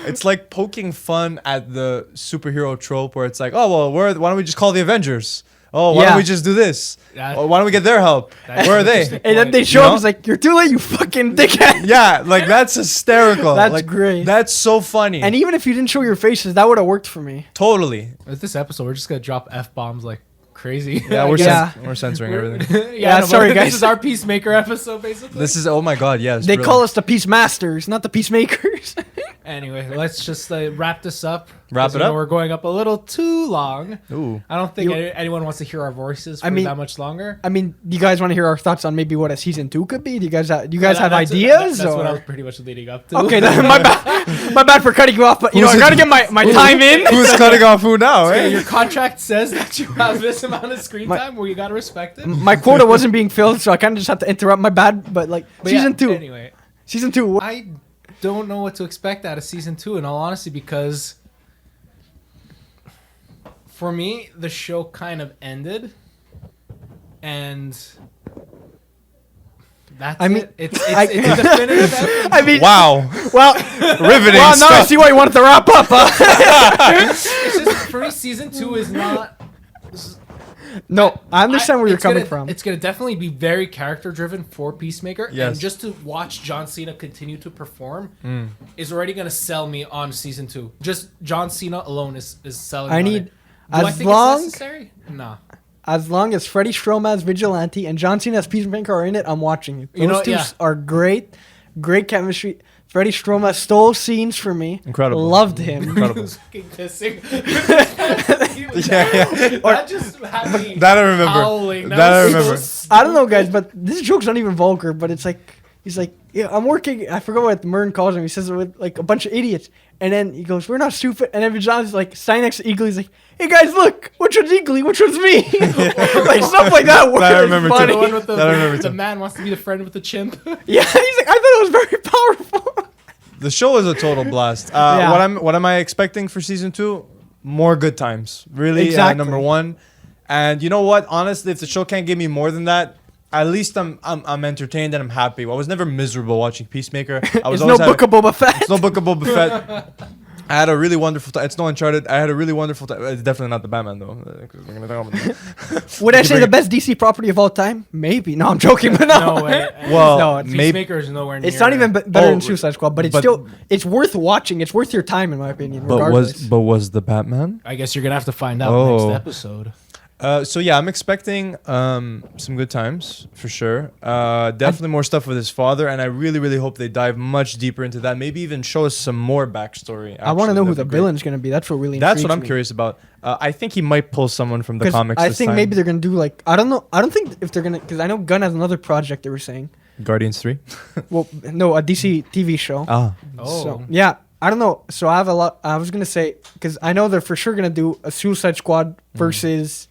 It's like poking fun at the superhero trope where it's like, oh well, why don't we just call the Avengers? Oh, why don't we just do this? Why don't we get their help? Where are they? And then they show up, it's like, you're too late, you fucking dickhead. Yeah, like that's hysterical. That's like, great. That's so funny. And even if you didn't show your faces, that would have worked for me. Totally. With this episode, we're just gonna drop F-bombs like crazy. Yeah, we're we're censoring everything. Yeah, sorry, guys. This is our Peacemaker episode, basically. This is, oh my God, yes. They call us the Peace Masters, not the Peacemakers. Anyway, let's just wrap this up. Wrap it up? We're going up a little too long. Ooh. I don't think anyone wants to hear our voices for that much longer. I mean, do you guys want to hear our thoughts on maybe what a season 2 could be? Do you guys have ideas? That's what I was pretty much leading up to. Okay, my bad. My bad for cutting you off, but I gotta get my time in. Who's cutting off who now, eh? Your contract says that you have this amount of screen time where you gotta respect it. My quota wasn't being filled, so I kind of just have to interrupt. My bad, but season 2. Anyway, season 2. I don't know what to expect out of season 2, in all honesty, because for me, the show kind of ended, and that's it. It's a definitive ending. I mean, wow. Well, riveting now stuff. I see why you wanted to wrap up. It's just, for me, season 2 is not. No, I understand where you're coming from. It's going to definitely be very character driven for Peacemaker. Yes. And just to watch John Cena continue to perform is already going to sell me on season 2. Just John Cena alone is selling me. Do I think it's necessary? No. As long as Freddie Stroma as Vigilante and John Cena as Peacemaker are in it, I'm watching it. Those two are great. Great chemistry. Freddie Stroma stole scenes for me. Incredible. Loved him. Incredible. Pissing. Yeah. That just had me That I remember. howling. That I remember. I don't know, guys, but this joke's not even vulgar, but it's like, he's like, yeah, I'm working. I forgot what Mern calls him. He says it with like a bunch of idiots. And then he goes, we're not stupid. And then Vigilante like, standing next to Eagle, he's like, hey guys, look, which one's Eagle? Which one's me? Like stuff like that. That I remember funny. The one with the the man wants to be the friend with the chimp. Yeah, he's like, I thought it was very powerful. The show is a total blast. What am I expecting for season 2? More good times. Really, exactly. Number 1. And you know what? Honestly, if the show can't give me more than that, at least I'm entertained and I'm happy. I was never miserable watching Peacemaker. I was It's no Book of Boba Fett. It's no Book of Boba Fett. I had a really wonderful time. It's no Uncharted. I had a really wonderful time. It's definitely not the Batman though. Would I say the best DC property of all time? Maybe. No, I'm joking. But no. No way. Well, no, maybe Peacemaker is nowhere near. It's not even better than Suicide Squad, but it's worth watching. It's worth your time, in my opinion. Regardless. Was the Batman? I guess you're gonna have to find out next episode. So yeah, I'm expecting some good times for sure. Definitely more stuff with his father, and I really, really hope they dive much deeper into that. Maybe even show us some more backstory. Actually. I want to know who the villain's going to be. That's what really. That's what I'm me. curious about. I think he might pull someone from the comics. I think maybe they're going to do like I don't know. I don't think if they're going to because I know Gunn has another project they were saying. Guardians 3. Well, no, a DC TV show. Ah. Oh. So, yeah. I don't know. So I have a lot. I was gonna say because I know they're for sure gonna do a Suicide Squad versus.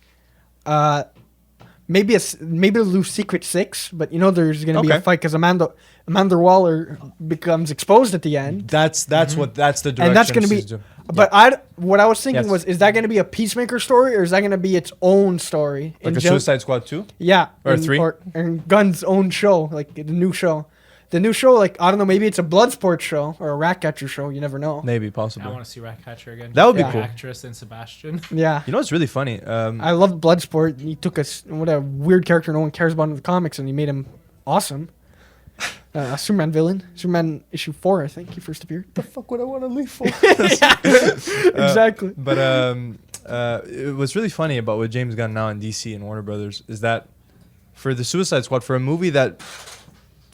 Maybe they'll do Secret 6, but there's gonna be a fight because Amanda Waller becomes exposed at the end. That's the direction. And that's gonna be. But what I was thinking was, is that gonna be a Peacemaker story or is that gonna be its own story? Like a Suicide Squad 2? Yeah, or 3? Or Gunn's own show, like the new show. The new show, like I don't know, maybe it's a Bloodsport show or a Ratcatcher show. You never know. Maybe, possibly. I want to see Ratcatcher again. That would be cool. Actress and Sebastian. Yeah. You know what's really funny? I love Bloodsport. He took what a weird character no one cares about in the comics, and he made him awesome. Superman villain. Superman issue 4, I think he first appeared. The fuck would I want to leave for? Exactly. But what's really funny about what James Gunn now in DC and Warner Brothers is that for the Suicide Squad, for a movie that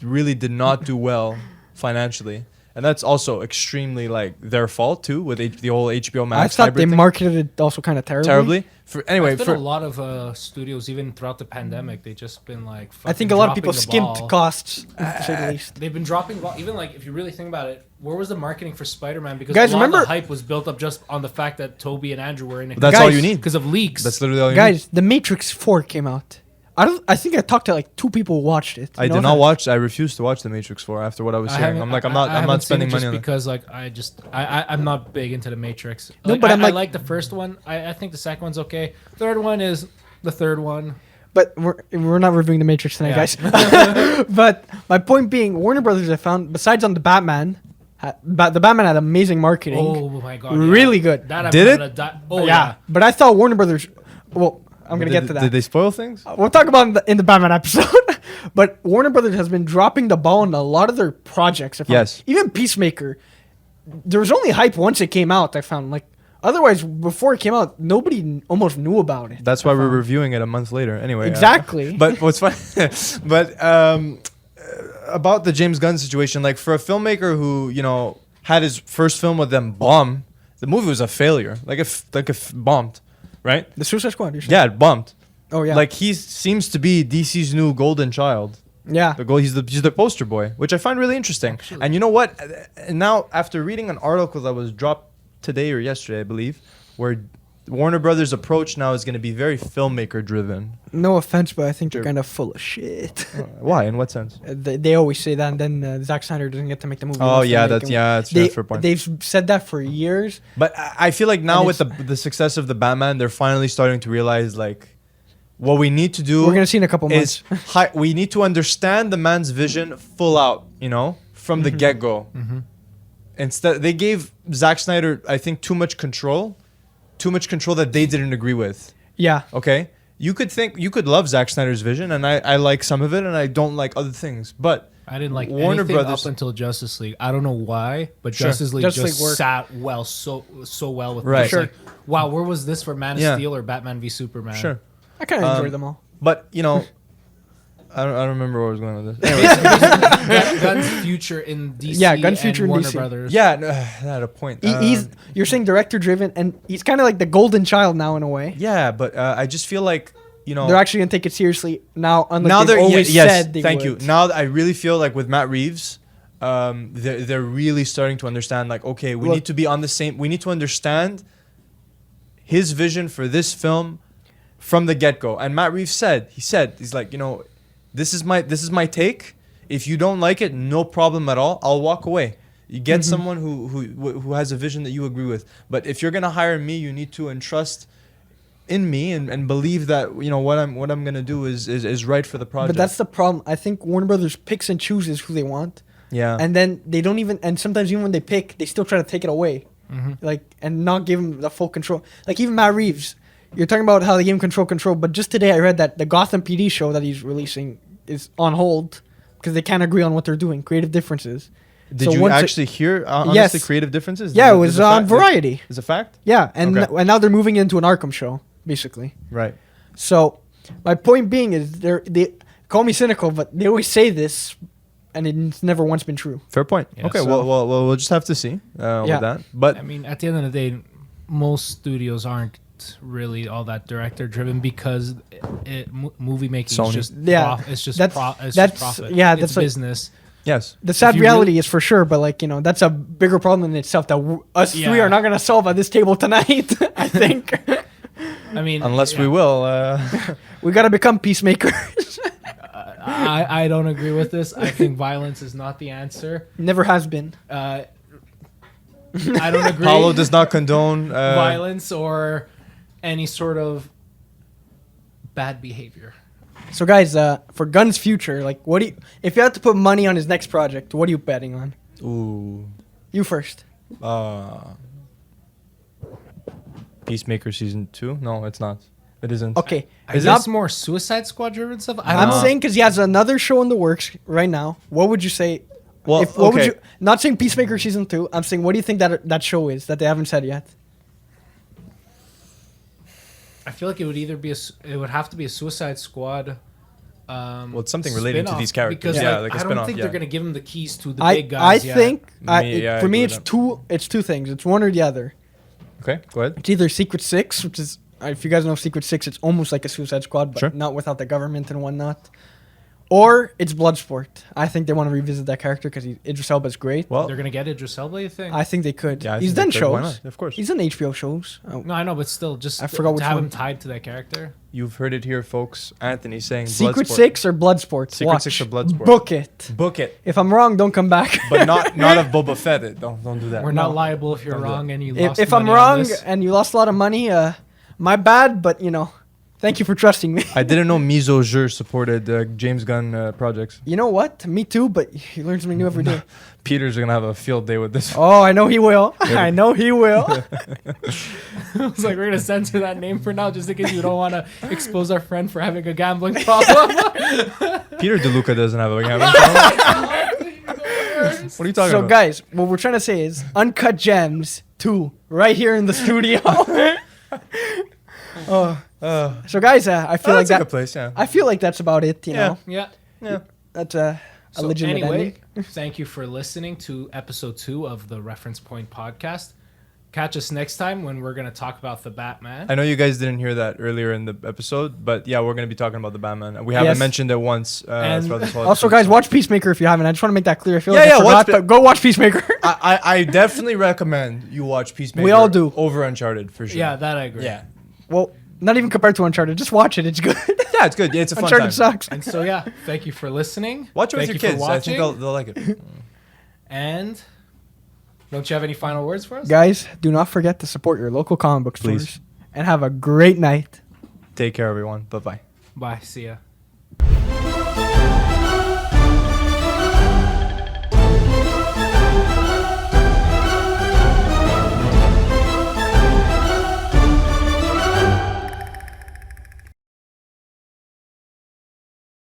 really did not do well financially, and that's also extremely like their fault too with the whole HBO Max. I thought they thing. marketed it also kind of terribly. Anyway, There's been a lot of studios, even throughout the pandemic, they just been like. I think a lot of people dropping the skimped ball. costs, to say the least. They've been dropping the ball. Even like if you really think about it, where was the marketing for Spider-Man? Because Guys, a lot remember- of the hype was built up just on the fact that Toby and Andrew were in it. that's all you need. Because of leaks. That's literally all you need. Guys, The Matrix 4 came out. I think I talked to like 2 people who watched it. I did not watch. I refused to watch The Matrix 4 after what I was hearing. I'm like, I'm not spending money on it. Because like I'm not big into the Matrix. No, Like, but I'm I like- like the first one. I think the second one's okay. Third one is the third one. But we're not reviewing The Matrix tonight, Yeah. guys. But my point being, Warner Brothers, I found, besides on the Batman, the Batman had amazing marketing. Oh my god! Really good. That I'm Did it? gonna die- Oh yeah. yeah. But I thought Warner Brothers. Well, I'm gonna get to that. Did they spoil things? We'll talk about it in the Batman episode. But Warner Brothers has been dropping the ball on a lot of their projects. I found. Yes. Even Peacemaker. There was only hype once it came out, I found. Like, otherwise, before it came out, nobody almost knew about it. That's why we're reviewing it a month later. Anyway. Exactly. But what's funny, about the James Gunn situation, like for a filmmaker who had his first film with them bomb, the movie was a failure. Like if bombed, right? The Suicide Squad, you're saying? Yeah, it bombed. Oh, yeah. Like he seems to be DC's new golden child. Yeah. He's the poster boy, which I find really interesting. Actually. And you know what? And now after reading an article that was dropped today or yesterday, I believe, where Warner Brothers' approach now is going to be very filmmaker driven. No offense, but I think they're Sure. kind of full of shit. Why? In what sense? They always say that, and then Zack Snyder doesn't get to make the movie. Oh He yeah, wants to make that's it. a fair point. They've said that for years. But I feel like now And with the success of the Batman, they're finally starting to realize like what we need to do. We're gonna see in a couple months. is we need to understand the man's vision full out, from the get go. Instead, they gave Zack Snyder, I think, too much control that they didn't agree with. Yeah. Okay, you could love Zack Snyder's vision, and I like some of it, and I don't like other things, but. I didn't like Warner anything Brothers- up until Justice League. I don't know why, but Sure. Justice League Justice just League worked. sat so well with me. Right. It's Sure. like, wow, where was this for Man of Yeah. Steel or Batman v Superman? Sure. I kind of enjoy Um, them all. But I don't remember where I was going with this. Anyway, Gunn's future in DC. Yeah, Gunn's future in and Warner DC. Brothers. yeah, no, that had a point. You're saying director driven, and he's kind of like the golden child now in a way. Yeah, but I just feel like They're actually gonna take it seriously now. Unlike now they've they're always yes. said they Thank would. you. Now I really feel like with Matt Reeves, they're really starting to understand. Like, okay, we Look- need to be on the same. We need to understand his vision for this film from the get go. And Matt Reeves said he's like, this is my take. If you don't like it, no problem at all. I'll walk away. You get someone who has a vision that you agree with. But if you're gonna hire me, you need to entrust in me and believe that what I'm gonna do is right for the project. But that's the problem. I think Warner Brothers picks and chooses who they want, yeah. and then they don't even. And sometimes even when they pick, they still try to take it away, Mm-hmm. like and not give him the full control. Like even Matt Reeves, you're talking about how they give him control. But just today I read that the Gotham PD show that he's releasing is on hold because they can't agree on what they're doing. Creative differences. Did So you once it- actually hear honestly Yes. creative differences? Yeah, it Is was a on fact? Variety. Is a fact? Yeah, and Okay. and now they're moving into an Arkham show, basically. Right. So my point being is they call me cynical, but they always say this, and it's never once been true. Fair point. Yeah, okay. so- Well, we'll just have to see Yeah. with that. But I mean, at the end of the day, most studios aren't really all that director driven because movie making Sony. is just Yeah, it's just that's- it's that's- just profit. yeah, It's that's like- business. yes, The sad you reality really- is for sure, but that's a bigger problem in itself that us three Yeah. are not going to solve at this table tonight. I think I mean, unless we yeah, will. we got to become peacemakers. I don't agree with this. I think violence is not the answer. Never has been. I don't agree. Paolo does not condone violence or any sort of bad behavior. So guys, for Gunn's future, like, what do you? If you had to put money on his next project, what are you betting on? Ooh. You first. Peacemaker season 2? No, it's not. It isn't. Okay, I guess more Suicide Squad driven stuff. I'm saying because he has another show in the works right now. What would you say? Well, What would you? Not saying Peacemaker season 2. I'm saying what do you think that show is that they haven't said yet? I feel like it would either be it would have to be a Suicide Squad. Well, it's something relating to these characters. Because yeah, like, like a I spin-off. don't think yeah. they're gonna give him the keys to the I big guys. think I for me agree it's with two. It's two things. It's one or the other. Okay, go ahead. It's either Secret Six, which is if you guys know Secret Six, it's almost like a Suicide Squad, but Sure. not without the government and whatnot. Or it's Bloodsport. I think they want to revisit that character because Idris Elba's great. Well, They're gonna get Idris Elba, you think? I think they could. yeah, I He's think done they could. Why shows. not? Of course. He's done HBO shows. No, I know, but still, just I forgot which to have one. him tied to that character. You've heard it here, folks. Anthony saying Secret Bloodsport. Six or Bloodsport? Secret Watch. Six or Bloodsport. Book it. Book it, If I'm wrong, don't come back. but not of Boba Fett. Don't do that. We're not liable if you're Don't do wrong and you if lost. if I'm money on wrong this. and you lost a lot of money, my bad. But thank you for trusting me. I didn't know Mizo Jur supported James Gunn projects. You know what? Me too. But you learn something new every day. Peter's gonna have a field day with this. Oh, I know he will. I know he will. I was like, we're gonna censor that name for now, just in case you don't want to expose our friend for having a gambling problem. Peter DeLuca doesn't have a gambling problem. What are you talking So, about? guys, what we're trying to say is Uncut Gems 2 right here in the studio. So, guys, I feel like that's a that. good place. Yeah. I feel like that's about it. You know, Yeah. Yeah. that's a So legitimate anyway, ending. thank you for listening to episode 2 of the Reference Point podcast. Catch us next time when we're gonna talk about the Batman. I know you guys didn't hear that earlier in the episode, but yeah, we're going to be talking about the Batman. We haven't Yes. mentioned it once And throughout this whole Also, episode, guys, so- watch Peacemaker if you haven't. I just want to make that clear. I feel Yeah, like I yeah, watch forgot, but go watch Peacemaker. I definitely recommend you watch Peacemaker. We all do. Over Uncharted for sure. Yeah, that I agree. Yeah. Well, not even compared to Uncharted. Just watch it. It's good. Yeah, it's good. Yeah, it's a fun Uncharted time. sucks. And so yeah, thank you for listening. Watch it with Thank your you for kids. I think watching. they'll like it. And don't you have any final words for us? Guys, do not forget to support your local comic book Please. stores. And have a great night. Take care, everyone. Bye-bye. Bye. See ya.